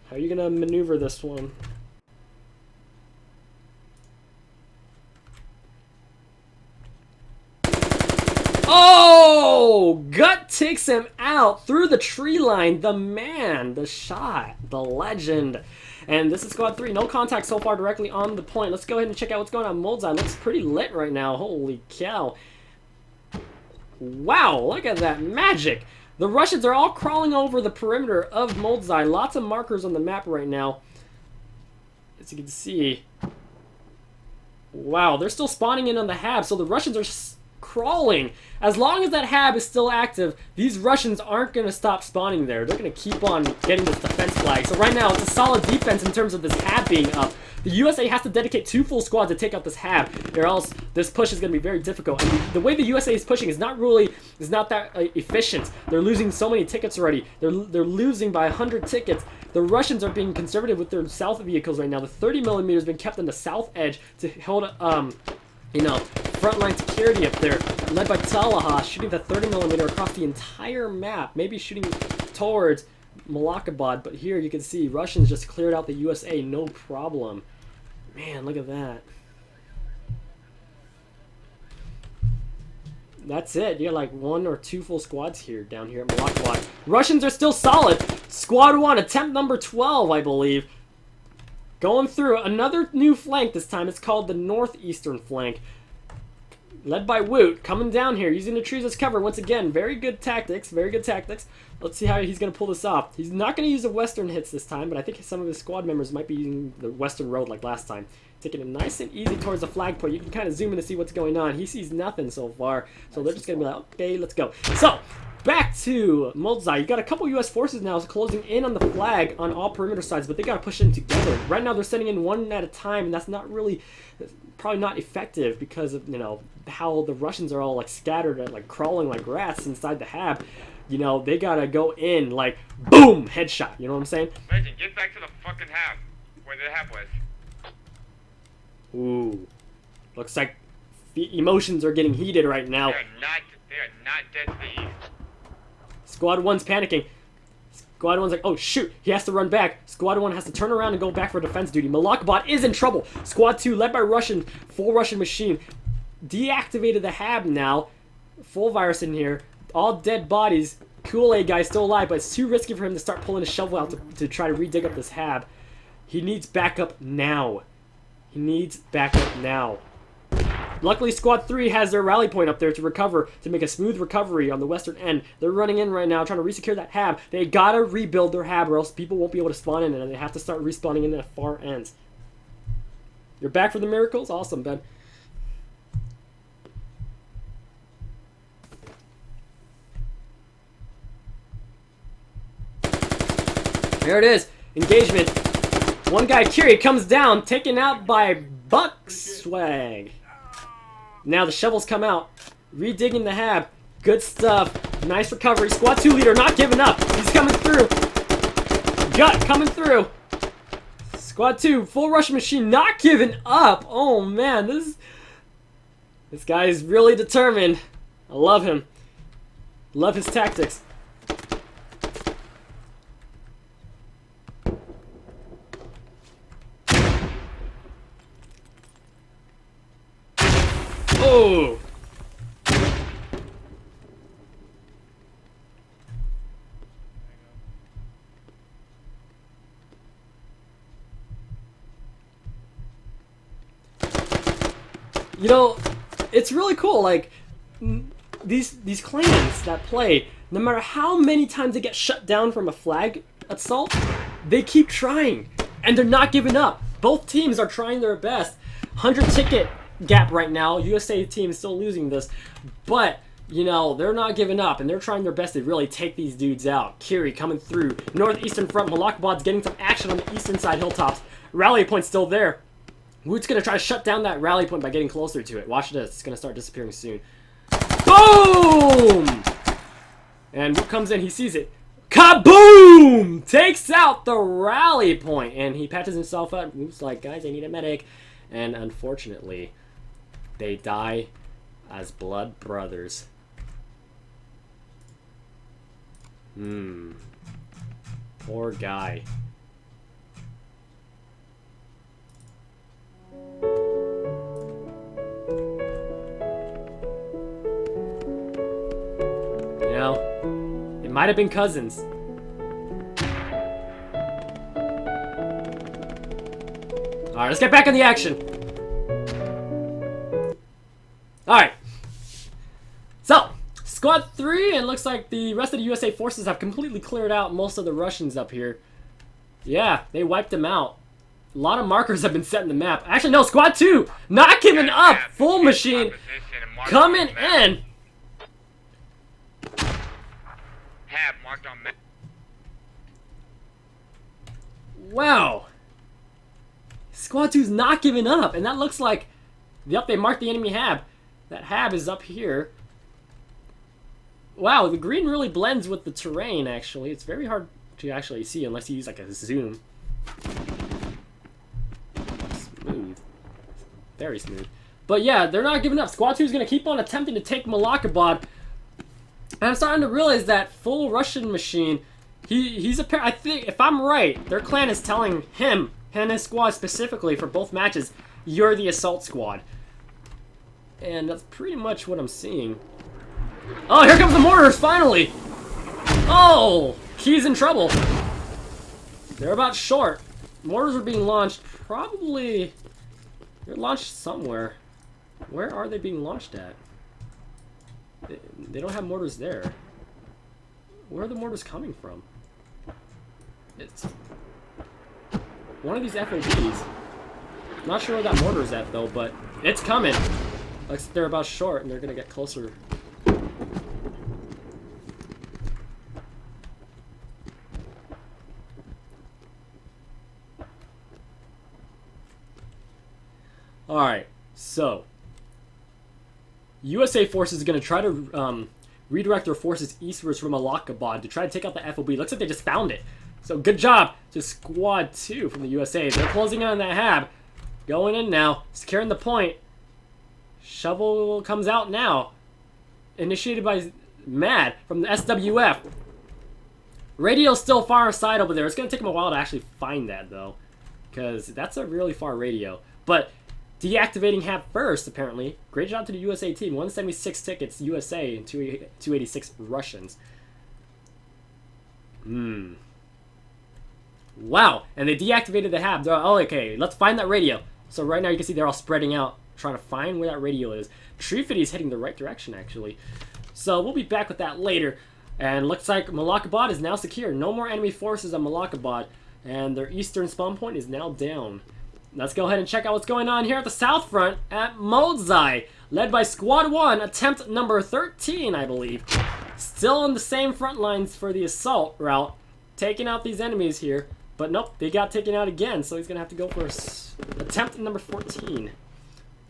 How are you going to maneuver this one? Oh! Gut takes him out through the tree line. The man, the shot, the legend. And this is Squad 3. No contact so far directly on the point. Let's go ahead and check out what's going on. Moldzai looks pretty lit right now. Holy cow. Wow, look at that magic. The Russians are all crawling over the perimeter of Moldzai. Lots of markers on the map right now. As you can see. Wow, they're still spawning in on the hab. So the Russians are crawling. As long as that hab is still active, these Russians aren't going to stop spawning there. They're going to keep on getting this defense flag. So right now, it's a solid defense in terms of this hab being up. The USA has to dedicate 2 full squads to take out this hab, or else this push is going to be very difficult. And the way the USA is pushing is not that efficient. They're losing so many tickets already. They're losing by 100 tickets. The Russians are being conservative with their south vehicles right now. The 30mm has been kept on the south edge to hold, frontline security up there, led by Talaha, shooting the 30mm across the entire map, maybe shooting towards Malakabad, but here you can see Russians just cleared out the USA, no problem. Man, look at that. That's it. You got like 1 or 2 full squads here, down here at Malakabad. Russians are still solid. Squad 1, attempt number 12, I believe. Going through another new flank this time. It's called the northeastern flank. Led by Woot, coming down here, using the trees as cover once again. Very good tactics, very good tactics. Let's see how he's going to pull this off. He's not going to use the western hits this time, but I think some of his squad members might be using the western road like last time. Taking it nice and easy towards the flag point. You can kind of zoom in to see what's going on. He sees nothing so far, so they're just going to be like, okay, let's go. So, back to Moldzai. You got a couple U.S. forces now closing in on the flag on all perimeter sides, but they got to push in together. Right now they're sending in one at a time, and that's not really, probably not effective because of, how the Russians are all like scattered and like crawling like rats inside the hab. They got to go in like, boom, headshot. You know what I'm saying? Legend, get back to the fucking hab, where the hab was. Ooh. Looks like the emotions are getting heated right now. They are not dead to the east. Squad 1's panicking. Squad 1's like, oh shoot, he has to run back. Squad 1 has to turn around and go back for defense duty. Malakabad is in trouble. Squad 2, led by full Russian machine, deactivated the hab now. Full virus in here. All dead bodies. Kool-Aid guy still alive, but it's too risky for him to start pulling a shovel out to try to re-dig up this hab. He needs backup now. He needs backup now. Luckily, Squad 3 has their rally point up there to recover, to make a smooth recovery on the western end. They're running in right now, trying to resecure that hab. They gotta rebuild their hab, or else people won't be able to spawn in, and they have to start respawning in the far ends. You're back for the miracles? Awesome, Ben. There it is. Engagement. One guy, Kiri, comes down, taken out by Buckswag. Now the shovels come out. Redigging the hab. Good stuff. Nice recovery. Squad 2 leader not giving up. He's coming through. Gut coming through. Squad 2, full Russian machine not giving up. Oh man, this guy is really determined. I love him. Love his tactics. Oh! It's really cool. Like these clans that play, no matter how many times they get shut down from a flag assault, they keep trying, and they're not giving up. Both teams are trying their best. 100 ticket gap right now. USA team is still losing this, but they're not giving up, and they're trying their best to really take these dudes out. Kiri coming through. Northeastern front. Malakabad's getting some action on the eastern side hilltops. Rally point's still there. Woot's gonna try to shut down that rally point by getting closer to it. Watch this. It's gonna start disappearing soon. Boom! And Woot comes in. He sees it. Kaboom! Takes out the rally point, and he patches himself up. Woot's like, guys, I need a medic. And unfortunately, they die as blood brothers. Poor guy. It might have been cousins. Alright, let's get back in the action. Alright. So, Squad 3, and it looks like the rest of the USA forces have completely cleared out most of the Russians up here. Yeah, they wiped them out. A lot of markers have been set in the map. Actually, no, Squad 2, not giving up. Full machine. marked coming on map. in. Hab marked on map. Wow. Squad 2's not giving up, and that looks like, yep, they marked the enemy hab. That hab is up here. Wow, the green really blends with the terrain, actually. It's very hard to actually see unless you use like a zoom. Smooth. Very smooth. But yeah, they're not giving up. Squad 2 is going to keep on attempting to take Malakabad. And I'm starting to realize that full Russian machine, he's a I think, if I'm right, their clan is telling him and his squad specifically for both matches, you're the assault squad. And that's pretty much what I'm seeing. Oh, here comes the mortars, finally! Oh, Key's in trouble. They're about short. Mortars are being launched, probably, they're launched somewhere. Where are they being launched at? They don't have mortars there. Where are the mortars coming from? It's one of these FOBs. Not sure where that mortar is at though, but it's coming. Looks like they're about short and they're gonna get closer. Alright, so USA forces is going to try to redirect their forces eastwards from Malakabad to try to take out the FOB. Looks like they just found it. So good job to Squad 2 from the USA. They're closing on that hab. Going in now. Securing the point. Shovel comes out now. Initiated by Mad from the SWF. Radio's still far aside over there. It's going to take them a while to actually find that, though. Because that's a really far radio. But deactivating hab first, apparently. Great job to the USA team. 176 tickets USA and 286 Russians. Wow. And they deactivated the hab. Oh, okay. Let's find that radio. So right now you can see they're all spreading out, trying to find where that radio is. Trifidi is heading the right direction, actually. So we'll be back with that later. And looks like Malakabad is now secure. No more enemy forces on Malakabad. And their eastern spawn point is now down. Let's go ahead and check out what's going on here at the south front at Modzai. Led by Squad 1, attempt number 13, I believe. Still on the same front lines for the assault route. Taking out these enemies here. But nope, they got taken out again. So he's going to have to go for attempt number 14.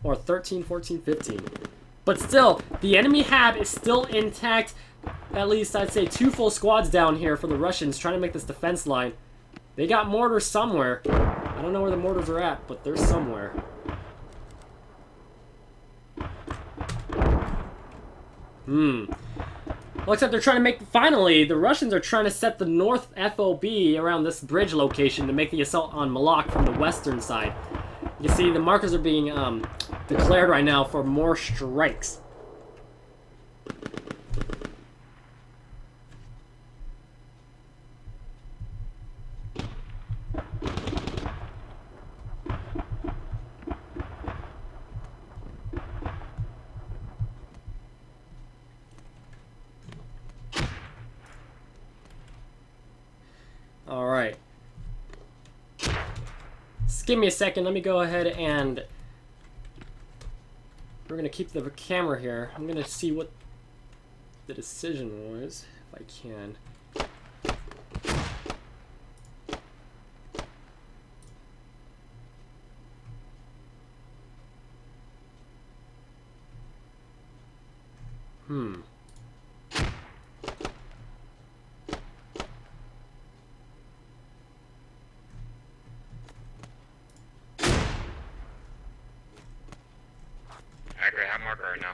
Or 13, 14, 15. But still, the enemy hab is still intact. At least I'd say 2 full squads down here for the Russians trying to make this defense line. They got mortars somewhere. I don't know where the mortars are at, but they're somewhere. Looks like they're trying to make... Finally, the Russians are trying to set the north FOB around this bridge location to make the assault on Malak from the western side. You can see the markers are being declared right now for more strikes. Alright. Just give me a second. Let me go ahead and... We're going to keep the camera here. I'm going to see what the decision was, if I can. Accurate hab marker right now.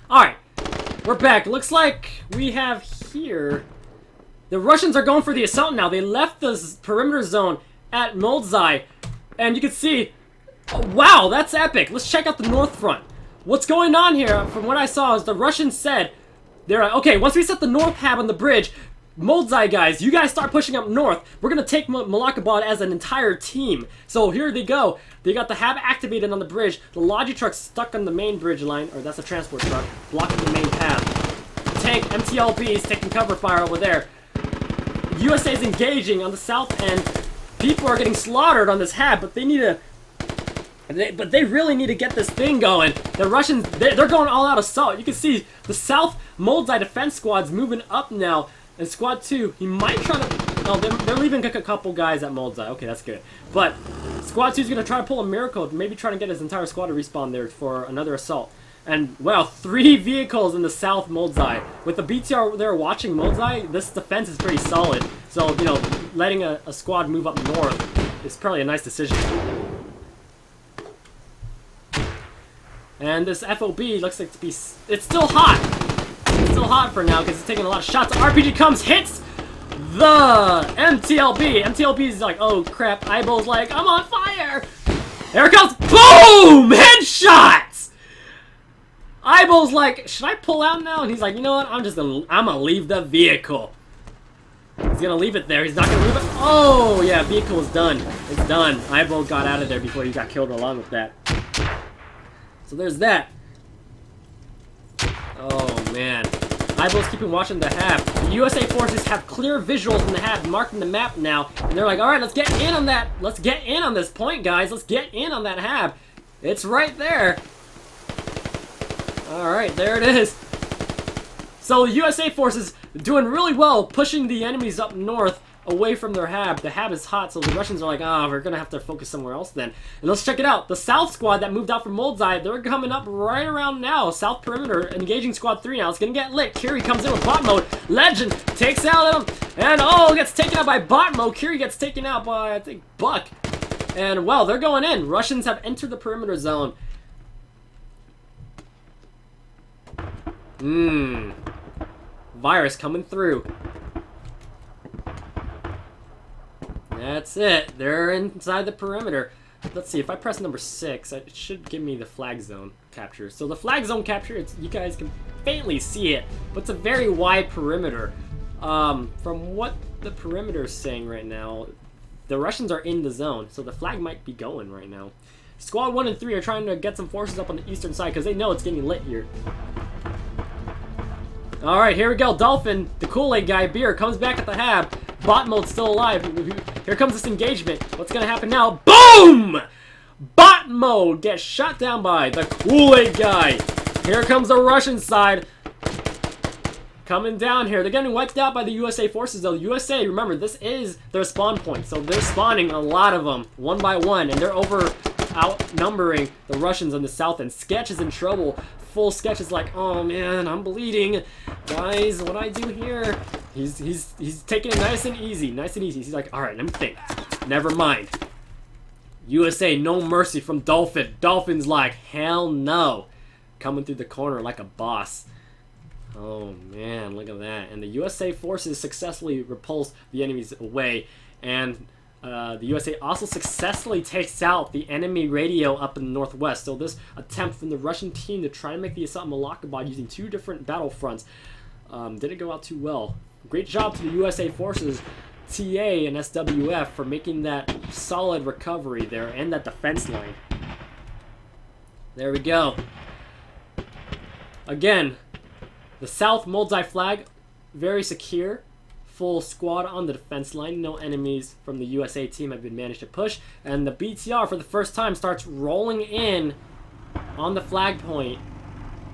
Alright, we're back. Looks like we have here... The Russians are going for the assault now. They left the perimeter zone at Moldzai. And you can see... Oh, wow, that's epic. Let's check out the north front. What's going on here, from what I saw, is the Russians said... They're like, okay, once we set the north hab on the bridge... Moldzai guys, you guys start pushing up north. We're gonna take Malakabad as an entire team. So here they go. They got the hab activated on the bridge. The Logi truck's stuck on the main bridge line, or that's a transport truck, blocking the main path. Tank MTLB is taking cover fire over there. USA is engaging on the south end. People are getting slaughtered on this hab, but they need to. But they really need to get this thing going. The Russians, they're going all out assault. You can see the South Moldzai defense squad's moving up now. And Squad 2, he might try to... Oh, they're leaving a couple guys at Moldzai. Okay, that's good. But Squad 2 is going to try to pull a miracle, maybe try to get his entire squad to respawn there for another assault. And, wow, 3 vehicles in the South Moldzai. With the BTR there watching Moldzai, this defense is pretty solid. So, you know, letting a squad move up north is probably a nice decision. And this FOB looks like to be... It's still hot! It's still hot for now because it's taking a lot of shots. RPG comes, hits the MTLB. MTLB is like, oh crap. Ibo's like, I'm on fire. There it comes. Boom! Headshots! Ibo's like, should I pull out now? And he's like, you know what? I'm gonna leave the vehicle. He's gonna leave it there. He's not gonna move it. Oh yeah, vehicle is done. It's done. Ibo got out of there before he got killed along with that. So there's that. Oh man. Ibo's keeping watching the hab. The USA forces have clear visuals in the hab marking the map now. And they're like, alright, let's get in on that. Let's get in on this point, guys. Let's get in on that hab. It's right there. Alright, there it is. So the USA forces doing really well, pushing the enemies up north away from their hab. The hab is hot, so the Russians are like, ah, we're gonna have to focus somewhere else then. And let's check it out. The South squad that moved out from Moldzai, they're coming up right around now. South perimeter, engaging squad 3 now. It's gonna get lit. Kiri comes in with bot mode. Legend takes out him, and oh, gets taken out by bot mode. Kiri gets taken out by, I think, Buck. And well, they're going in. Russians have entered the perimeter zone. Virus coming through. That's it. They're inside the perimeter. Let's see. If I press number 6, it should give me the flag zone capture. So the flag zone capture, you guys can faintly see it, but it's a very wide perimeter. From what the perimeter is saying right now, the Russians are in the zone, so the flag might be going right now. Squad 1 and 3 are trying to get some forces up on the eastern side because they know it's getting lit here. Alright, here we go. Dolphin, the Kool-Aid guy, Beer, comes back at the hab. Bot mode's still alive. Here comes this engagement. What's gonna happen now? Boom! Bot mode gets shot down by the Kool-Aid guy. Here comes the Russian side. Coming down here. They're getting wiped out by the USA forces though. USA, remember, this is their spawn point. So they're spawning a lot of them, one by one. And they're outnumbering the Russians on the south end. Sketch is in trouble. Full Sketch is like, oh man, I'm bleeding. Guys, what do I do here? He's taking it nice and easy. He's like, alright, let me think. Never mind. USA, no mercy from Dolphin. Dolphin's like, hell no. Coming through the corner like a boss. Oh man, look at that. And the USA forces successfully repulse the enemies away. And the USA also successfully takes out the enemy radio up in the northwest. So this attempt from the Russian team to try to make the assault on Malakabad using 2 different battlefronts didn't go out too well. Great job to the USA forces, TA and SWF, for making that solid recovery there and that defense line. There we go. Again, the South Moldzai flag, very secure. Full squad on the defense line. No enemies from the USA team have been managed to push. And the BTR, for the first time, starts rolling in on the flag point.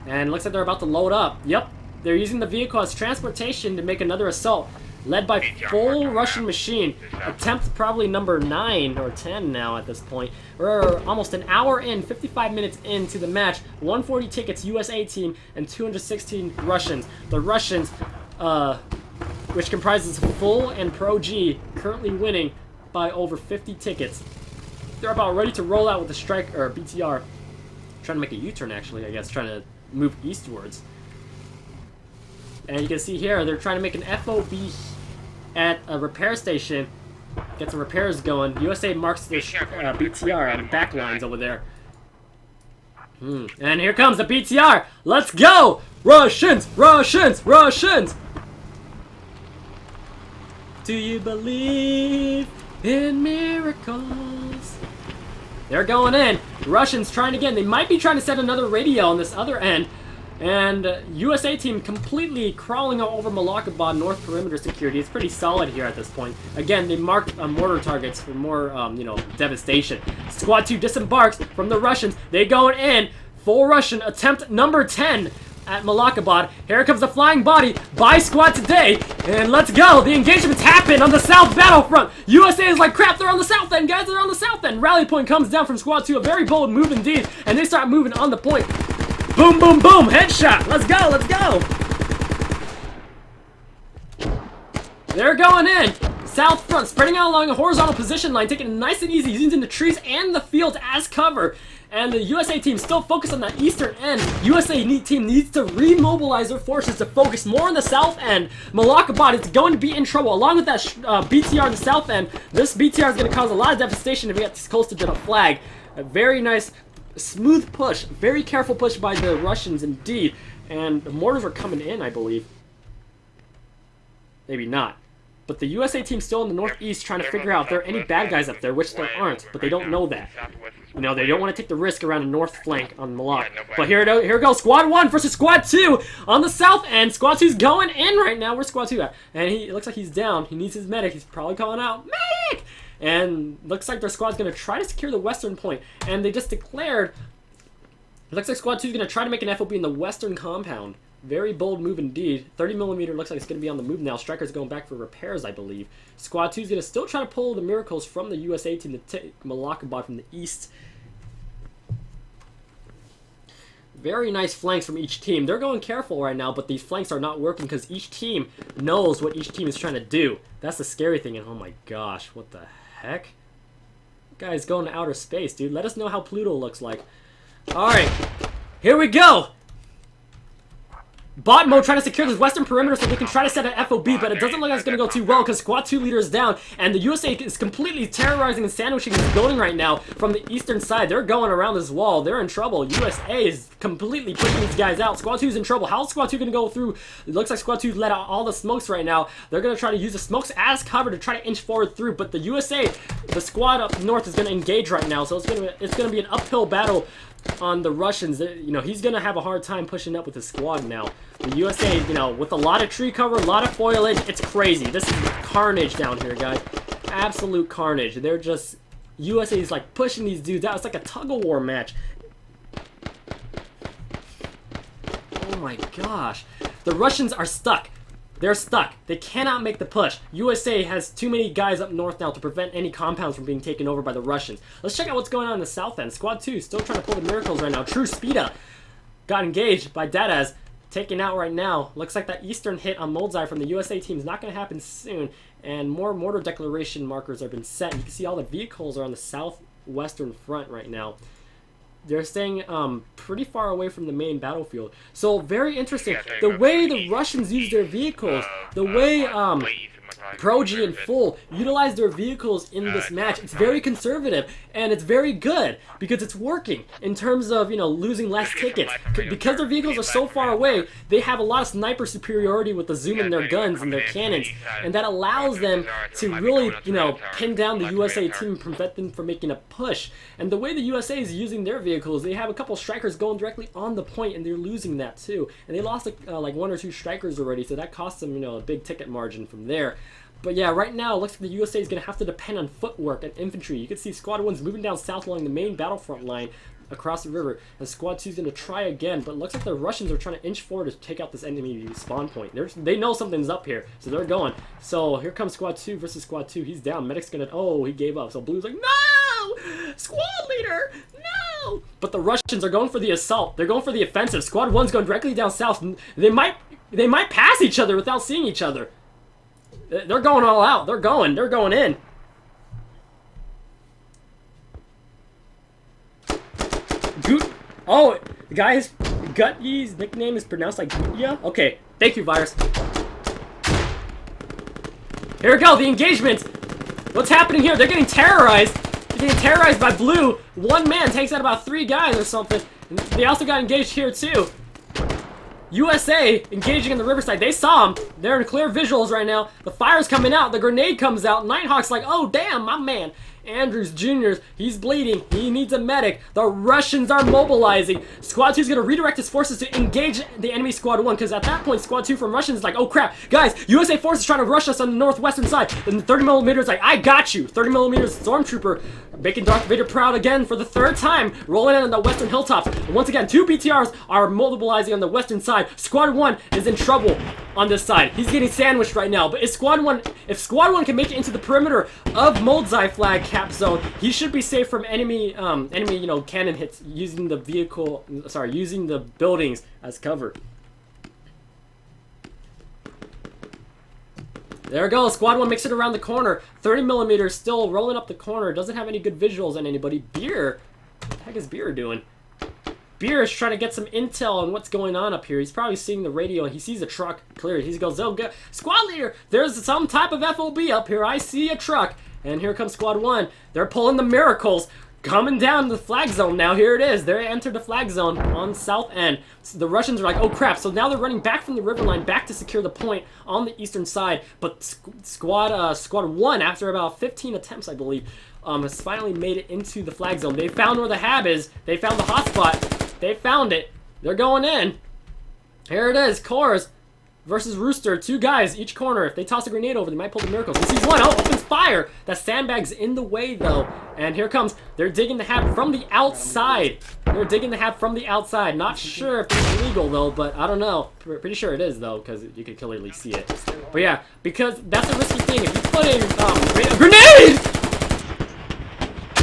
And it looks like they're about to load up. Yep, they're using the vehicle as transportation to make another assault. Led by full Russian machine. Attempt probably number 9 or 10 now at this point. We're almost an hour in, 55 minutes into the match. 140 tickets USA team and 216 Russians. The Russians, which comprises full and proG, currently winning by over 50 tickets. They're about ready to roll out with the strike or BTR. Trying to make a U-turn actually, I guess, trying to move eastwards. And you can see here, they're trying to make an FOB at a repair station. Get some repairs going. USA marks their BTR on the back lines over there. And here comes the BTR. Let's go! Russians! Russians! Russians! Do you believe in miracles? They're going in. Russians trying again. They might be trying to set another radio on this other end. And USA team completely crawling all over Malakabad North Perimeter security. It's pretty solid here at this point. Again, they marked mortar targets for more, devastation. Squad 2 disembarks from the Russians. They going in. Full Russian attempt number 10 at Malakabad. Here comes the flying body by Squad today. And let's go. The engagements happen on the south battlefront. USA is like, crap, they're on the south end, guys. They're on the south end. Rally point comes down from Squad 2. A very bold move indeed. And they start moving on the point. Boom, boom, boom. Headshot. Let's go. Let's go. They're going in. South front, spreading out along a horizontal position line, taking it nice and easy, using the trees and the field as cover. And the USA team still focused on the eastern end. USA team needs to remobilize their forces to focus more on the south end. Malakabad is going to be in trouble. Along with that BTR on the south end, this BTR is going to cause a lot of devastation if we get this close to the flag. A very nice, smooth push. Very careful push by the Russians indeed. And the mortars are coming in, I believe. Maybe not. But the USA team's still in the northeast trying to figure out if there are any bad guys up there, which there aren't, but they don't know that. You know, they don't want to take the risk around the north flank on Malak. But here goes Squad 1 versus Squad 2 on the south end. Squad 2's going in right now. Where's Squad 2 at? And it looks like he's down. He needs his medic. He's probably calling out, medic! And looks like their squad's going to try to secure the western point. And they just declared, it looks like Squad 2 is going to try to make an FOB in the western compound. Very bold move indeed. 30mm looks like it's going to be on the move now. Striker's going back for repairs, I believe. Squad 2 is going to still try to pull the miracles from the USA team to take Malakabad from the east. Very nice flanks from each team. They're going careful right now, but these flanks are not working because each team knows what each team is trying to do. That's the scary thing, and oh my gosh, what the heck? Guy's going to outer space, dude. Let us know how Pluto looks like. Alright, here we go! Bot mode trying to secure this western perimeter so they can try to set an FOB, but it doesn't look like it's going to go too well because Squad 2 leader is down, and the USA is completely terrorizing and sandwiching this building right now from the eastern side. They're going around this wall. They're in trouble. USA is completely pushing these guys out. Squad 2 is in trouble. How's Squad 2 going to go through? It looks like Squad 2 let out all the smokes right now. They're going to try to use the smokes as cover to try to inch forward through, but the USA, the squad up north, is going to engage right now, so it's going to be an uphill battle on the Russians. You know, he's going to have a hard time pushing up with his squad now. The USA, you know, with a lot of tree cover, a lot of foliage, it's crazy. This is carnage down here, guys. Absolute carnage. They're just, USA is like pushing these dudes out. It's like a tug-of-war match. Oh my gosh. The Russians are stuck. They're stuck. They cannot make the push. USA has too many guys up north now to prevent any compounds from being taken over by the Russians. Let's check out what's going on in the south end. Squad 2 still trying to pull the miracles right now. True Speeda got engaged by Dadaz. Taken out right now. Looks like that eastern hit on Moldzai from the USA team is not going to happen soon. And more mortar declaration markers have been set. You can see all the vehicles are on the southwestern front right now. They're staying pretty far away from the main battlefield. So very interesting. The way the Russians use their vehicles, the way proG and Full utilize their vehicles in this match, it's very conservative and it's very good because it's working in terms of, you know, losing less tickets. Because their vehicles are so far away, they have a lot of sniper superiority with the zoom in their guns and their cannons, and that allows them to really, you know, pin down the USA team and prevent them from making a push. And the way the USA is using their vehicles, they have a couple strikers going directly on the point, and they're losing that too. And they lost like 1 or 2 strikers already, so that cost them, you know, a big ticket margin from there. But yeah, right now, it looks like the USA is going to have to depend on footwork and infantry. You can see Squad 1's moving down south along the main battlefront line across the river, and Squad 2's going to try again, but it looks like the Russians are trying to inch forward to take out this enemy spawn point. They know something's up here, so they're going. So here comes Squad 2 versus Squad 2. He's down. Medic's going to... Oh, he gave up. So Blue's like, no! Squad leader! No! But the Russians are going for the assault. They're going for the offensive. Squad 1's going directly down south. They might pass each other without seeing each other. They're going all out. They're going in. Oh, guys, Gutye's nickname is pronounced like Gutya? Okay, thank you, Virus. Here we go, the engagement! What's happening here? They're getting terrorized! They're getting terrorized by Blue! One man takes out about 3 guys or something. And they also got engaged here, too. USA engaging in the riverside. They saw him. They're in clear visuals right now. The fire's coming out. The grenade comes out. Nighthawk's like, oh, damn, my man. Andrews Jr., he's bleeding. He needs a medic. The Russians are mobilizing. Squad 2 is going to redirect his forces to engage the enemy Squad 1, because at that point, Squad 2 from Russians is like, oh crap, guys, USA forces trying to rush us on the northwestern side. And the 30mm is like, I got you. 30mm Stormtrooper making Darth Vader proud again for the 3rd time, rolling in on the western hilltops. And once again, 2 BTRs are mobilizing on the western side. Squad 1 is in trouble on this side. He's getting sandwiched right now. But if Squad 1 can make it into the perimeter of Moldzai flag cap zone, he should be safe from enemy, cannon hits using the using the buildings as cover. There we go. Squad 1 makes it around the corner. 30mm still rolling up the corner. Doesn't have any good visuals on anybody. Beer. What the heck is Beer doing? Beer is trying to get some intel on what's going on up here. He's probably seeing the radio and he sees a truck clearly. He goes, oh, good. Squad leader, there's some type of FOB up here. I see a truck. And here comes Squad 1. They're pulling the miracles. Coming down the flag zone now. Here it is. They entered the flag zone on south end. So the Russians are like, oh crap. So now they're running back from the river line back to secure the point on the eastern side. But Squad 1, after about 15 attempts, I believe, has finally made it into the flag zone. They found where the hab is. They found the hotspot. They found it. They're going in. Here it is. Cores versus Rooster. 2 guys each corner. If they toss a grenade over, they might pull the miracles. He sees one. Oh, opens fire. That sandbag's in the way, though. And here comes. They're digging the hab from the outside. They're digging the hab from the outside. Not sure if it's illegal, though, but I don't know. Pretty sure it is, though, because you can clearly see it. But yeah, because that's a risky thing. If you put in a grenade!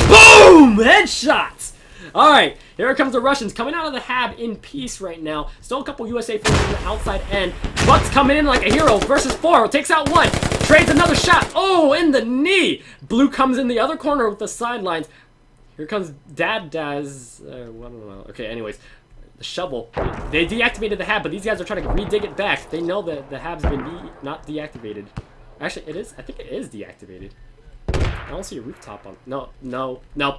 Boom! Headshots! Alright, here comes the Russians coming out of the hab in peace right now. Still a couple USA forces on the outside end. Buck's coming in like a hero versus 4. Takes out 1. Trades another shot. Oh, in the knee. Blue comes in the other corner with the sidelines. Here comes Daz. I don't know. Okay, anyways. The shovel. They deactivated the hab, but these guys are trying to redig it back. They know that the hab's been not deactivated. Actually, it is. I think it is deactivated. I don't see a rooftop on. No,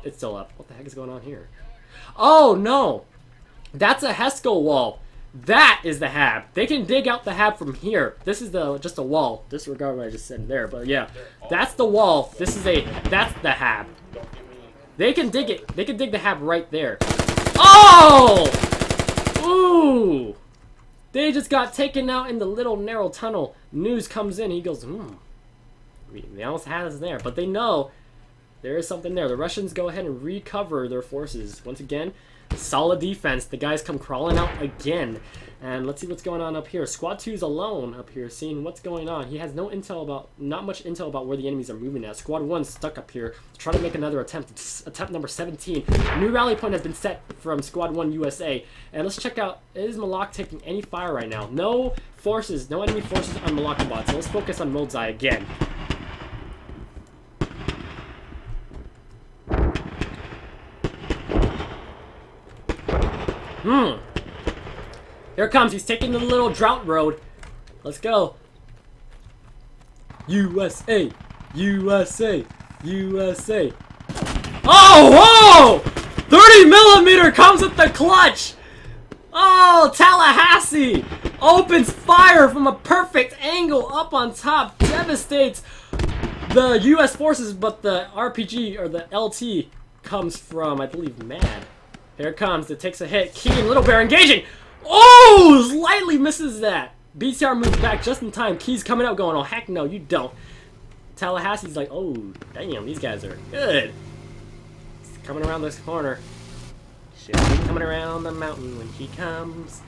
it's still up. What the heck is going on here? Oh no, that's a Hesco wall. That is the hab. They can dig out the hab from here. This is just a wall. Disregard what I just said there, but yeah, that's the wall. That's the hab. They can dig it. They can dig the hab right there. Oh, ooh, they just got taken out in the little narrow tunnel. News comes in. He goes, they almost had us there, but they know there is something there. The Russians go ahead and recover their forces. Once again, solid defense. The guys come crawling out again. And let's see what's going on up here. Squad 2's alone up here, seeing what's going on. He has not much intel about where the enemies are moving at. Squad 1's stuck up here, trying to make another attempt. It's attempt number 17. A new rally point has been set from Squad 1 USA. And let's check out, is Malak taking any fire right now? No enemy forces on Malakabad. So let's focus on Moldzai again. Here it comes. He's taking the little drought road. Let's go. USA. USA. USA. Oh, whoa! 30mm comes with the clutch. Oh, Tallahassee opens fire from a perfect angle up on top. Devastates the U.S. forces, but the RPG, or the LT, comes from, I believe, Mad. Here it comes. It takes a hit. Key and Little Bear engaging. Oh! Slightly misses that. BTR moves back just in time. Key's coming out going, oh, heck no, you don't. Tallahassee's like, oh, damn, these guys are good. He's coming around this corner. She'll be coming around the mountain when she comes.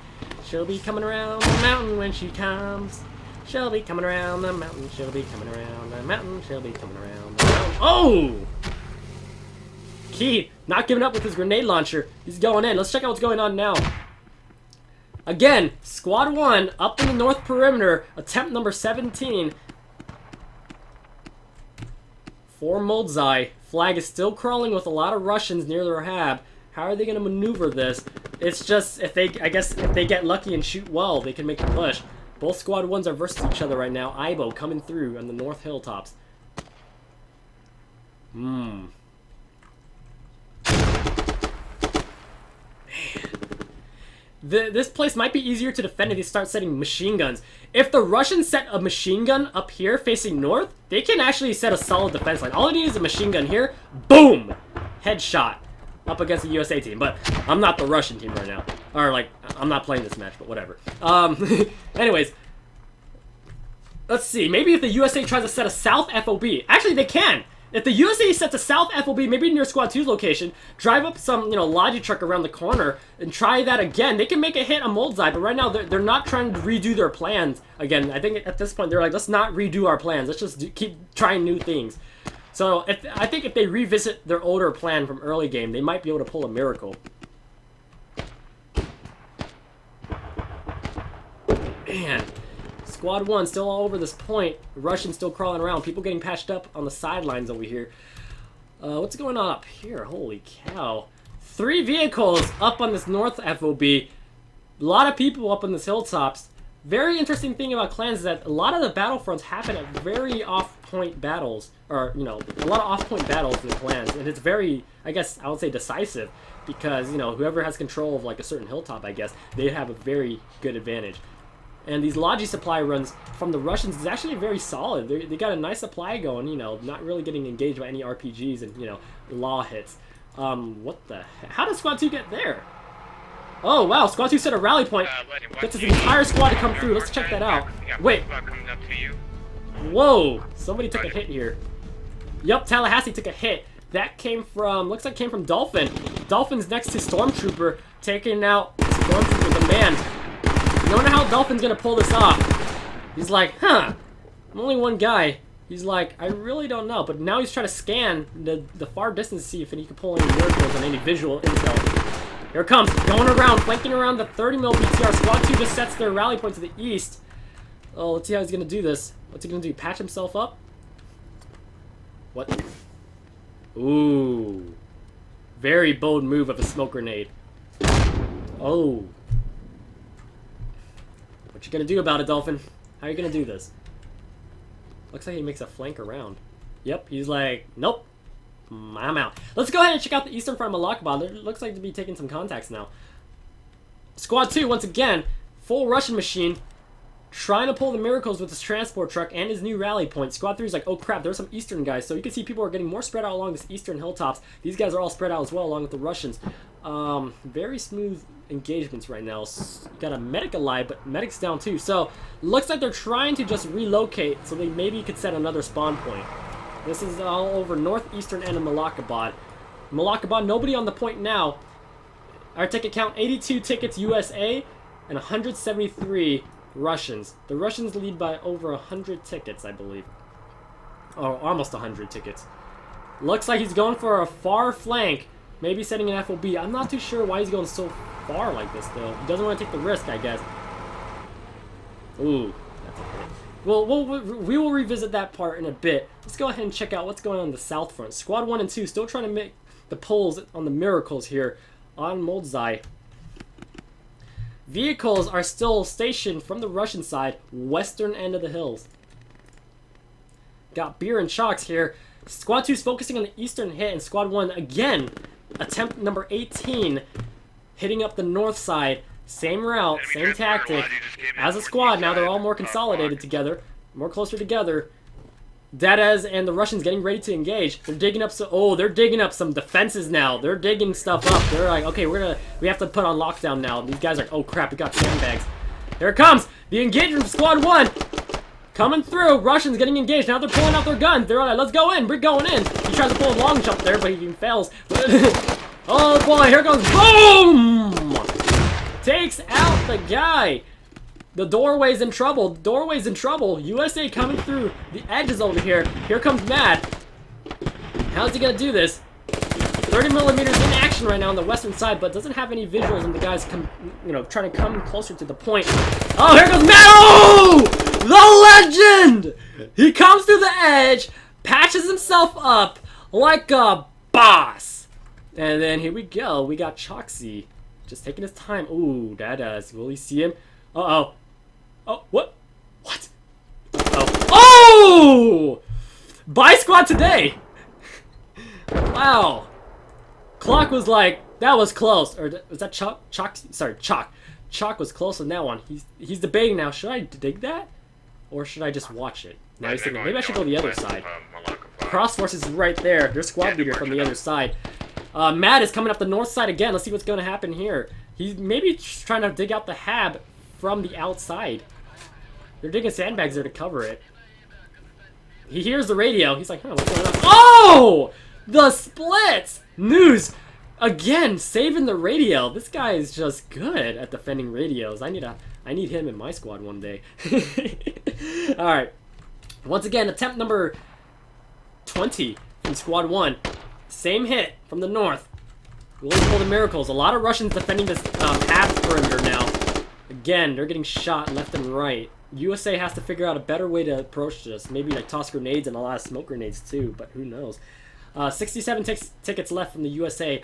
She'll be coming around the mountain when she comes. She'll be coming around the mountain. She'll be coming around the mountain. She'll be coming around the mountain. Oh! Key, not giving up with his grenade launcher. He's going in. Let's check out what's going on now. Again, Squad 1 up in the north perimeter. Attempt number 17. For Moldzai. Flag is still crawling with a lot of Russians near their hab. How are they going to maneuver this? It's just, I guess if they get lucky and shoot well, they can make the push. Both squad 1s are versus each other right now. Ibo coming through on the north hilltops. Man. This place might be easier to defend if they start setting machine guns. If the Russians set a machine gun up here facing north, they can actually set a solid defense line. All they need is a machine gun here. Boom! Headshot. Up against the USA team. But I'm not the Russian team right now. Or, like, I'm not playing this match, but whatever. Anyways. Let's see. Maybe if the USA tries to set a south FOB. Actually, they can. If the USA sets a south FOB, maybe near Squad 2's location, drive up some, Logi truck around the corner, and try that again, they can make a hit on Moldzai, but right now they're not trying to redo their plans again. I think at this point they're like, let's not redo our plans, let's just keep trying new things. So I think if they revisit their older plan from early game, they might be able to pull a miracle. Man. Squad 1 still all over this point. Russians still crawling around. People getting patched up on the sidelines over here. What's going on up here? Holy cow. 3 vehicles up on this north FOB. A lot of people up on this hilltops. Very interesting thing about clans is that a lot of the battlefronts happen at very off-point battles. Or, a lot of off-point battles in the clans. And it's very, I guess, I would say decisive. Because, whoever has control of, like, a certain hilltop, I guess, they have a very good advantage. And these Logi supply runs from the Russians is actually very solid. They got a nice supply going, not really getting engaged by any RPGs and, law hits. What the heck? How did Squad 2 get there? Oh, wow, Squad 2 set a rally point. Gets his entire squad to come through. Let's check that out. Wait. Whoa, somebody took a hit here. Yup, Tallahassee took a hit. That came from, looks like came from Dolphin. Dolphin's next to Stormtrooper, taking out Stormtrooper, the man. I don't know how Dolphin's gonna pull this off. He's like, I'm only one guy. He's like, I really don't know. But now he's trying to scan the far distance to see if he can pull any miracles on any visual intel. Here it comes, going around, flanking around the 30mm BTR. Squad 2 just sets their rally point to the east. Oh, let's see how he's gonna do this. What's he gonna do? Patch himself up? What? Ooh. Very bold move of a smoke grenade. Oh. What you gonna do about it, Dolphin? How are you gonna do this? Looks like he makes a flank around. Yep, he's like, nope. I'm out. Let's go ahead and check out the eastern front of Malakabad. It looks like to be taking some contacts now. Squad 2, once again, full Russian machine, trying to pull the miracles with his transport truck and his new rally point. Squad 3 is like, oh crap, there's some eastern guys. So you can see people are getting more spread out along this eastern hilltops. These guys are all spread out as well, along with the Russians. Very smooth engagements right now. Got a medic alive, but medic's down too. So looks like they're trying to just relocate so they maybe could set another spawn point. This is all over northeastern end of Malakabad. Malakabad, nobody on the point now. Our ticket count, 82 tickets USA and 173 Russians. The Russians lead by over 100 tickets, I believe. Or almost 100 tickets. Looks like he's going for a far flank. Maybe setting an FOB. I'm not too sure why he's going so far like this, though. He doesn't want to take the risk, I guess. Ooh, that's a hit. Well, we will revisit that part in a bit. Let's go ahead and check out what's going on the south front. Squad 1 and 2 still trying to make the pulls on the miracles here on Moldzai. Vehicles are still stationed from the Russian side, western end of the hills. Got beer and chalks here. Squad 2 is focusing on the eastern hit, and Squad 1, again, attempt number 18, hitting up the north side. Same route, same tactic. As a squad, now they're all more consolidated together, more closer together. Dadez and the Russians getting ready to engage. They're digging up they're digging up some defenses now. They're digging stuff up. They're like, okay, we have to put on lockdown now. These guys are like, oh crap, we got sandbags. Here it comes! The engagement from Squad 1! Coming through, Russians getting engaged. Now they're pulling out their guns. They're like, let's go in, we're going in. He tries to pull a long jump there, but he fails. Oh boy, here goes, boom! Takes out the guy. The doorway's in trouble. Doorway's in trouble. USA coming through the edges over here. Here comes Mad. How's he gonna do this? 30mm in action right now on the western side, but doesn't have any visuals, and the guys trying to come closer to the point. Oh, here goes Mad! Oh! The legend! He comes through the edge, patches himself up like a boss. And then here we go. We got Choxy just taking his time. Ooh, that does. Will he see him? Uh-oh. Oh, what? What? Uh-oh. Oh! Buy squad today! Wow. Clock was like, that was close. Or was that Chalk? Sorry, Chalk. Chalk was close on that one. He's debating now. Should I dig that? Or should I just watch it? Now he's thinking, maybe I should go the other side. Cross Force is right there. There's squad leader from the other side. Matt is coming up the north side again. Let's see what's going to happen here. He's maybe trying to dig out the hab from the outside. They're digging sandbags there to cover it. He hears the radio. He's like, huh, what's going on? Oh! The splits! News! Again, saving the radio. This guy is just good at defending radios. I need him in my squad one day. Alright. Once again, attempt number 20 from Squad 1. Same hit from the north. Will he pull the miracles? A lot of Russians defending this half perimeter now. Again, they're getting shot left and right. USA has to figure out a better way to approach this. Maybe like toss grenades and a lot of smoke grenades too, but who knows. 67 tickets left from the USA.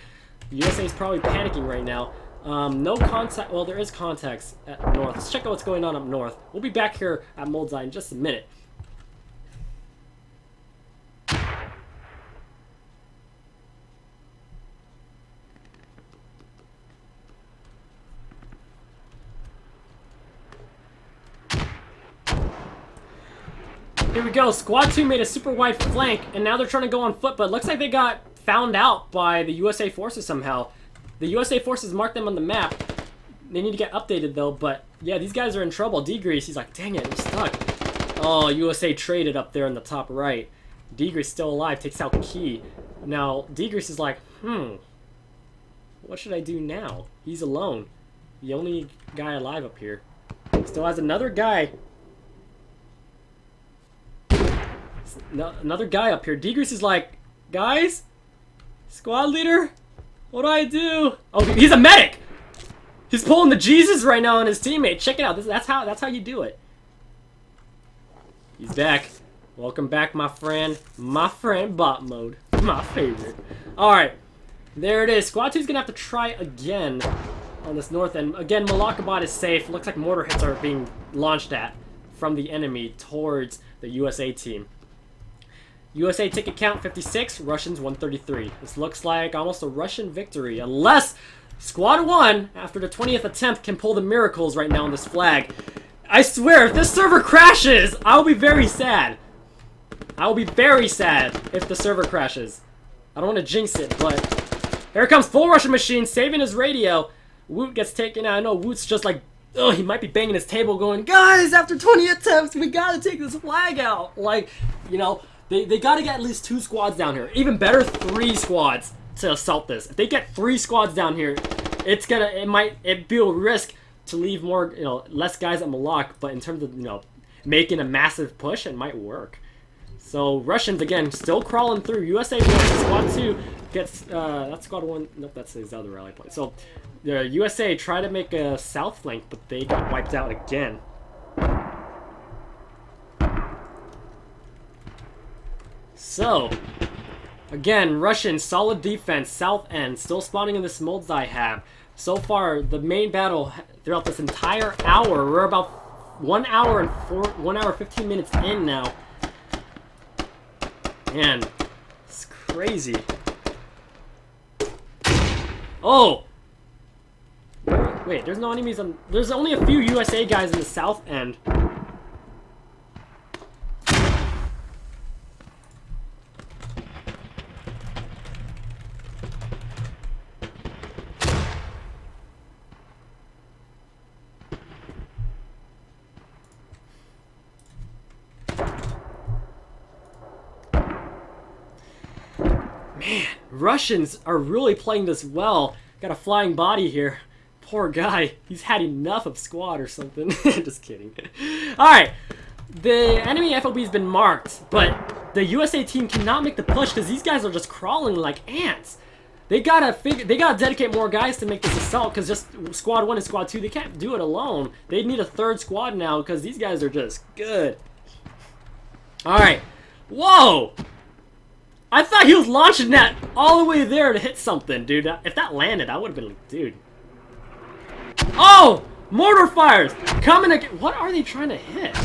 USA is probably panicking right now. No contact. Well, there is contacts at north. Let's check out what's going on up north. We'll be back here at Moldzai in just a minute. Here we go. Squad 2 made a super wide flank, and now they're trying to go on foot, but looks like they got found out by the USA forces somehow. The USA forces marked them on the map. They need to get updated, though, but yeah, these guys are in trouble. D-Grease, he's like, dang it, I'm stuck. Oh, USA traded up there in the top right. D-Grease still alive, takes out Key. Now, D-Grease is like, what should I do now? He's alone. The only guy alive up here. Still has another guy. Another guy up here. D-Grease is like, guys? Squad leader? What do I do? Oh, he's a medic! He's pulling the Jesus right now on his teammate. Check it out. That's how you do it. He's back. Welcome back, my friend. My friend, bot mode. My favorite. Alright. There it is. Squad 2 is going to have to try again on this north end. Again, Malakabad is safe. Looks like mortar hits are being launched at from the enemy towards the USA team. USA ticket count 56, Russians 133. This looks like almost a Russian victory, unless Squad 1, after the 20th attempt, can pull the miracles right now on this flag. I swear, if this server crashes, I'll be very sad. I'll be very sad if the server crashes. I don't want to jinx it, but here comes full Russian machine, saving his radio. Woot gets taken out. I know Woot's just like, oh, he might be banging his table going, guys, after 20 attempts, we gotta take this flag out. Like, you know, they gotta get at least 2 squads down here. Even better, 3 squads to assault this. If they get 3 squads down here, it might be a risk to leave more, less guys at Malak, but in terms of, making a massive push, it might work. So Russians again still crawling through. USA versus Squad 2 gets that's Squad 1. Nope, that's his other rally point. So the USA try to make a south flank, but they got wiped out again. So again, Russian solid defense, south end, still spawning in this Moldzai hab. So far, the main battle throughout this entire hour, we're about 1 hour and 15 minutes in now. Man, it's crazy. Oh! Wait, there's no enemies on... There's only a few USA guys in the south end. Man, Russians are really playing this well. Got a flying body here. Poor guy. He's had enough of squad or something. Just kidding. Alright. The enemy FOB has been marked, but the USA team cannot make the push because these guys are just crawling like ants. They gotta dedicate more guys to make this assault because just Squad 1 and Squad 2, they can't do it alone. They need a third squad now because these guys are just good. Alright. Whoa! I thought he was launching that all the way there to hit something, dude. If that landed, I would have been like, dude. Oh! Mortar fires! Coming again. What are they trying to hit?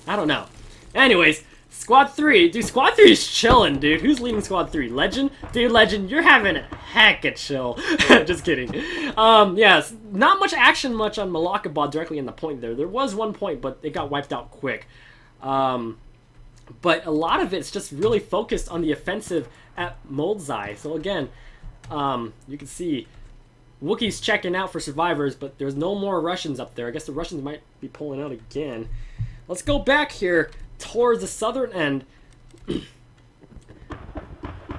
I don't know. Anyways, Squad 3. Dude, Squad 3 is chilling, dude. Who's leading Squad 3? Legend? Dude, Legend, you're having a heck of chill. Just kidding. Yes, not much action much on Malakabad directly in the point there. There was one point, but it got wiped out quick. But a lot of it's just really focused on the offensive at Moldzai. So again, you can see Wookiees checking out for survivors, but there's no more Russians up there. I guess the Russians might be pulling out again. Let's go back here towards the southern end.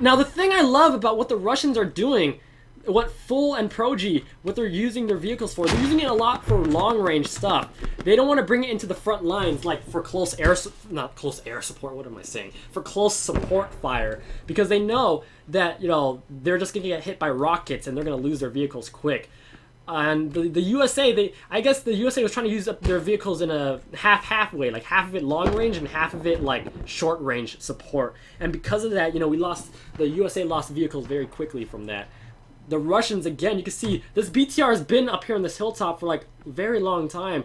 Now, the thing I love about what the Russians are doing, what Full and proG, what they're using their vehicles for, they're using it a lot for long-range stuff. They don't want to bring it into the front lines, like for close air, not close air support, what am I saying? For close support fire, because they know that, you know, they're just going to get hit by rockets and they're going to lose their vehicles quick. And the USA, I guess the USA was trying to use up their vehicles in a half way, like half of it long range and half of it like short range support. And because of that, you know, the USA lost vehicles very quickly from that. The Russians, again, you can see this BTR has been up here on this hilltop for like a very long time.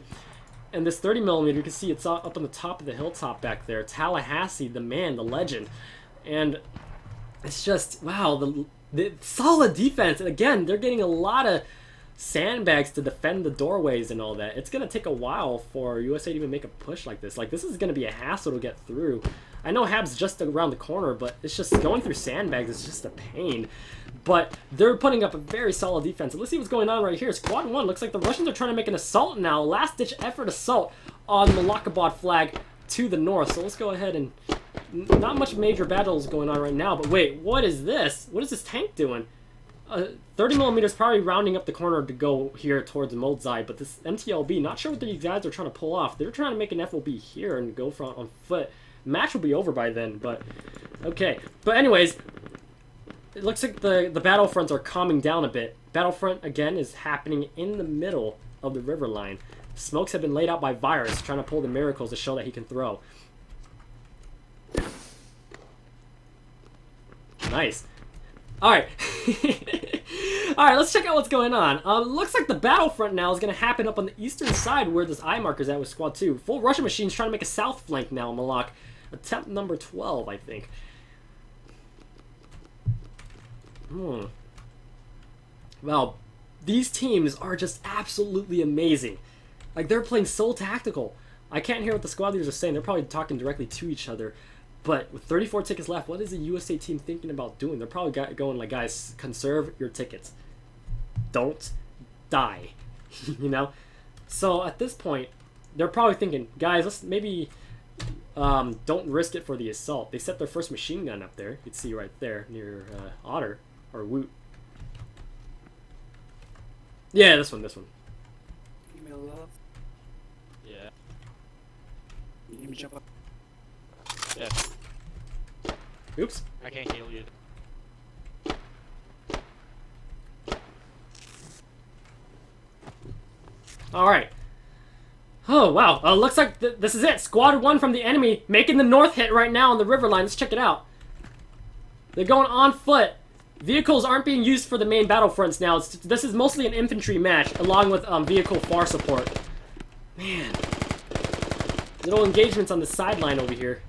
And this 30mm, you can see it's up on the top of the hilltop back there. Tallahassee, the man, the legend. And it's just, wow, the solid defense. And again, they're getting a lot of sandbags to defend the doorways and all that. It's going to take a while for USA to even make a push like this. Like, this is going to be a hassle to get through. I know Hab's just around the corner, but it's just going through sandbags is just a pain. But they're putting up a very solid defense. Let's see what's going on right here. Squad 1 looks like the Russians are trying to make an assault now. Last-ditch effort assault on Malakabad flag to the north. So let's go ahead and... Not much major battles going on right now, but wait, what is this? What is this tank doing? 30mm is probably rounding up the corner to go here towards Moldzai, but this MTLB, not sure what these guys are trying to pull off. They're trying to make an FOB here and go front on foot. Match will be over by then, but okay. But anyways, it looks like the battlefronts are calming down a bit. Battlefront, again, is happening in the middle of the river line. Smokes have been laid out by Virus, trying to pull the miracles to show that he can throw. Nice. Alright. Alright, let's check out what's going on. Looks like the battlefront now is going to happen up on the eastern side where this eye marker is at with Squad 2. Full Russian machines trying to make a south flank now, Malak. Attempt number 12, I think. Well, these teams are just absolutely amazing. Like, they're playing so tactical. I can't hear what the squad leaders are saying. They're probably talking directly to each other. But with 34 tickets left, what is the USA team thinking about doing? They're probably going like, guys, conserve your tickets. Don't die. You know? So at this point, they're probably thinking, guys, let's maybe don't risk it for the assault. They set their first machine gun up there. You can see right there near Otter or Woot. Yeah, this one. Email love. Yeah. Let me jump up. Yeah. Oops. I can't heal you. Alright. Oh, wow. Looks like this is it. Squad 1 from the enemy making the north hit right now on the river line. Let's check it out. They're going on foot. Vehicles aren't being used for the main battlefronts now. This is mostly an infantry match, along with vehicle far support. Man. Little engagements on the sideline over here.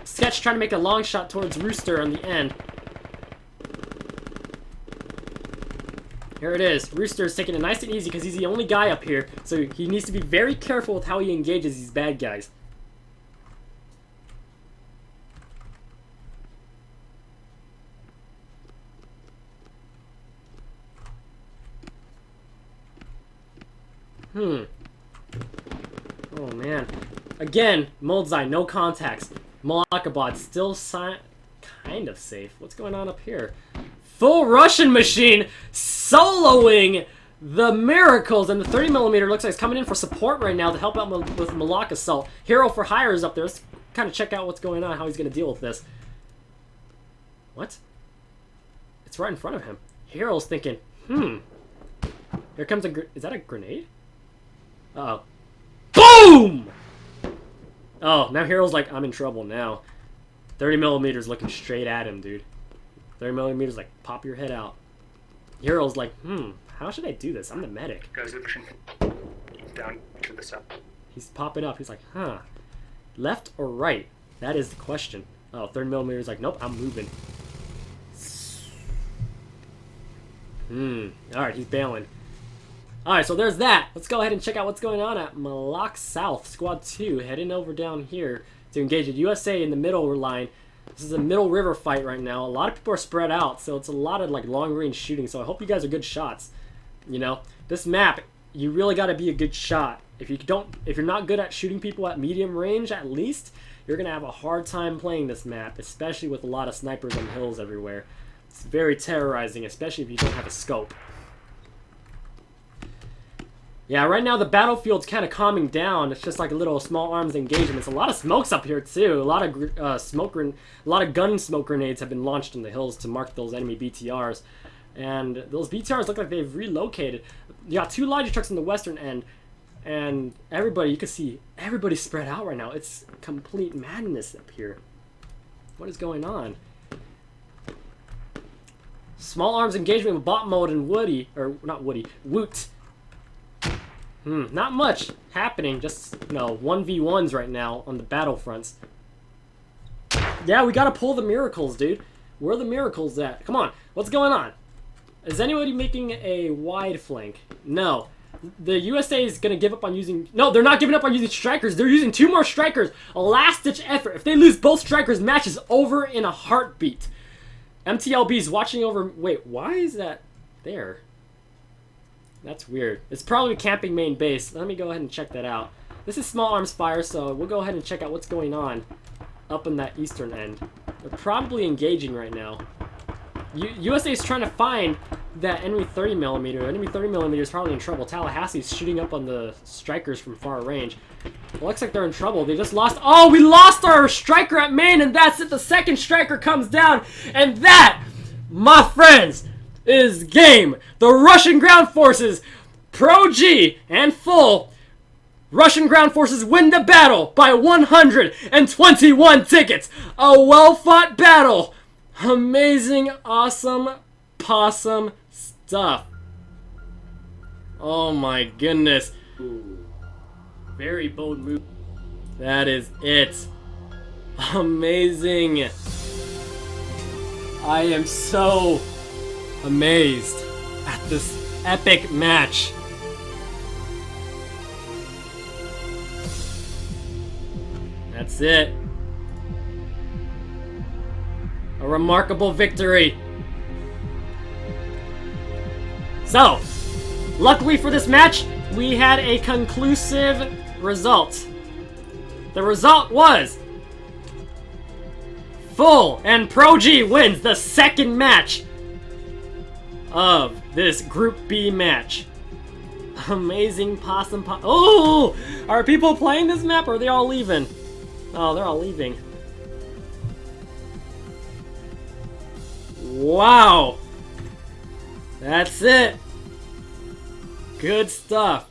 Sketch trying to make a long shot towards Rooster on the end. Here it is. Rooster's taking it nice and easy because he's the only guy up here. So he needs to be very careful with how he engages these bad guys. Oh man. Again, Moldzai, no contacts. Malakabad, still kind of safe. What's going on up here? Full Russian machine soloing the miracles, and the 30mm looks like it's coming in for support right now to help out with Malak assault. Hero for Hire is up there. Let's kind of check out what's going on, how he's going to deal with this. What? It's right in front of him. Hero's thinking, Here comes a... Is that a grenade? Uh-oh. Boom! Oh, now Hero's like, I'm in trouble now. 30 millimeters looking straight at him, dude. 30 millimeters like, pop your head out. Hero's like, how should I do this? I'm the medic. Guys, pushing down to the south. He's popping up. He's like, left or right? That is the question. Oh, 30 millimeters like, nope, I'm moving. Alright, he's bailing. Alright, so there's that. Let's go ahead and check out what's going on at Malak South. Squad 2 heading over down here to engage the USA in the middle line. This is a middle river fight right now. A lot of people are spread out, so it's a lot of like long range shooting. So I hope you guys are good shots. You know, this map, you really got to be a good shot. If you're not good at shooting people at medium range, at least, you're gonna have a hard time playing this map, especially with a lot of snipers on hills everywhere. It's very terrorizing, especially if you don't have a scope. Yeah, right now the battlefield's kind of calming down. It's just like a little small arms engagements. A lot of smokes up here too. A lot of gun smoke grenades have been launched in the hills to mark those enemy BTRs, and those BTRs look like they've relocated. You got 2 Logi trucks on the western end, and everybody, you can see everybody's spread out right now. It's complete madness up here. What is going on? Small arms engagement with bot mode and Woody, or not Woody, Woot. Not much happening, just, you know, 1v1s right now on the battlefronts. Yeah, we gotta pull the miracles, dude. Where are the miracles at? Come on, what's going on? Is anybody making a wide flank? No. The USA is gonna give up on using... No, they're not giving up on using strikers. They're using 2 more strikers. A last-ditch effort. If they lose both strikers, match is over in a heartbeat. MTLB is watching over... Wait, why is that there? That's weird. It's probably a camping main base. Let me go ahead and check that out. This is small arms fire, so we'll go ahead and check out what's going on up in that eastern end. They're probably engaging right now. USA is trying to find that enemy 30mm. Enemy 30mm is probably in trouble. Tallahassee's shooting up on the strikers from far range. It looks like they're in trouble. They just lost... Oh, we lost our striker at main, and that's it. The second striker comes down, and that, my friends, is game. The Russian ground forces, proG and full, Russian ground forces win the battle by 121 tickets. A well-fought battle. Amazing, awesome, possum stuff. Oh my goodness. Ooh. Very bold move. That is it. Amazing. I am so amazed at this epic match. That's it. A remarkable victory. So, luckily for this match, we had a conclusive result. The result was Full and proG wins the second match of this Group B match. Amazing possum Oh! Are people playing this map or are they all leaving? Oh, they're all leaving. Wow! That's it! Good stuff.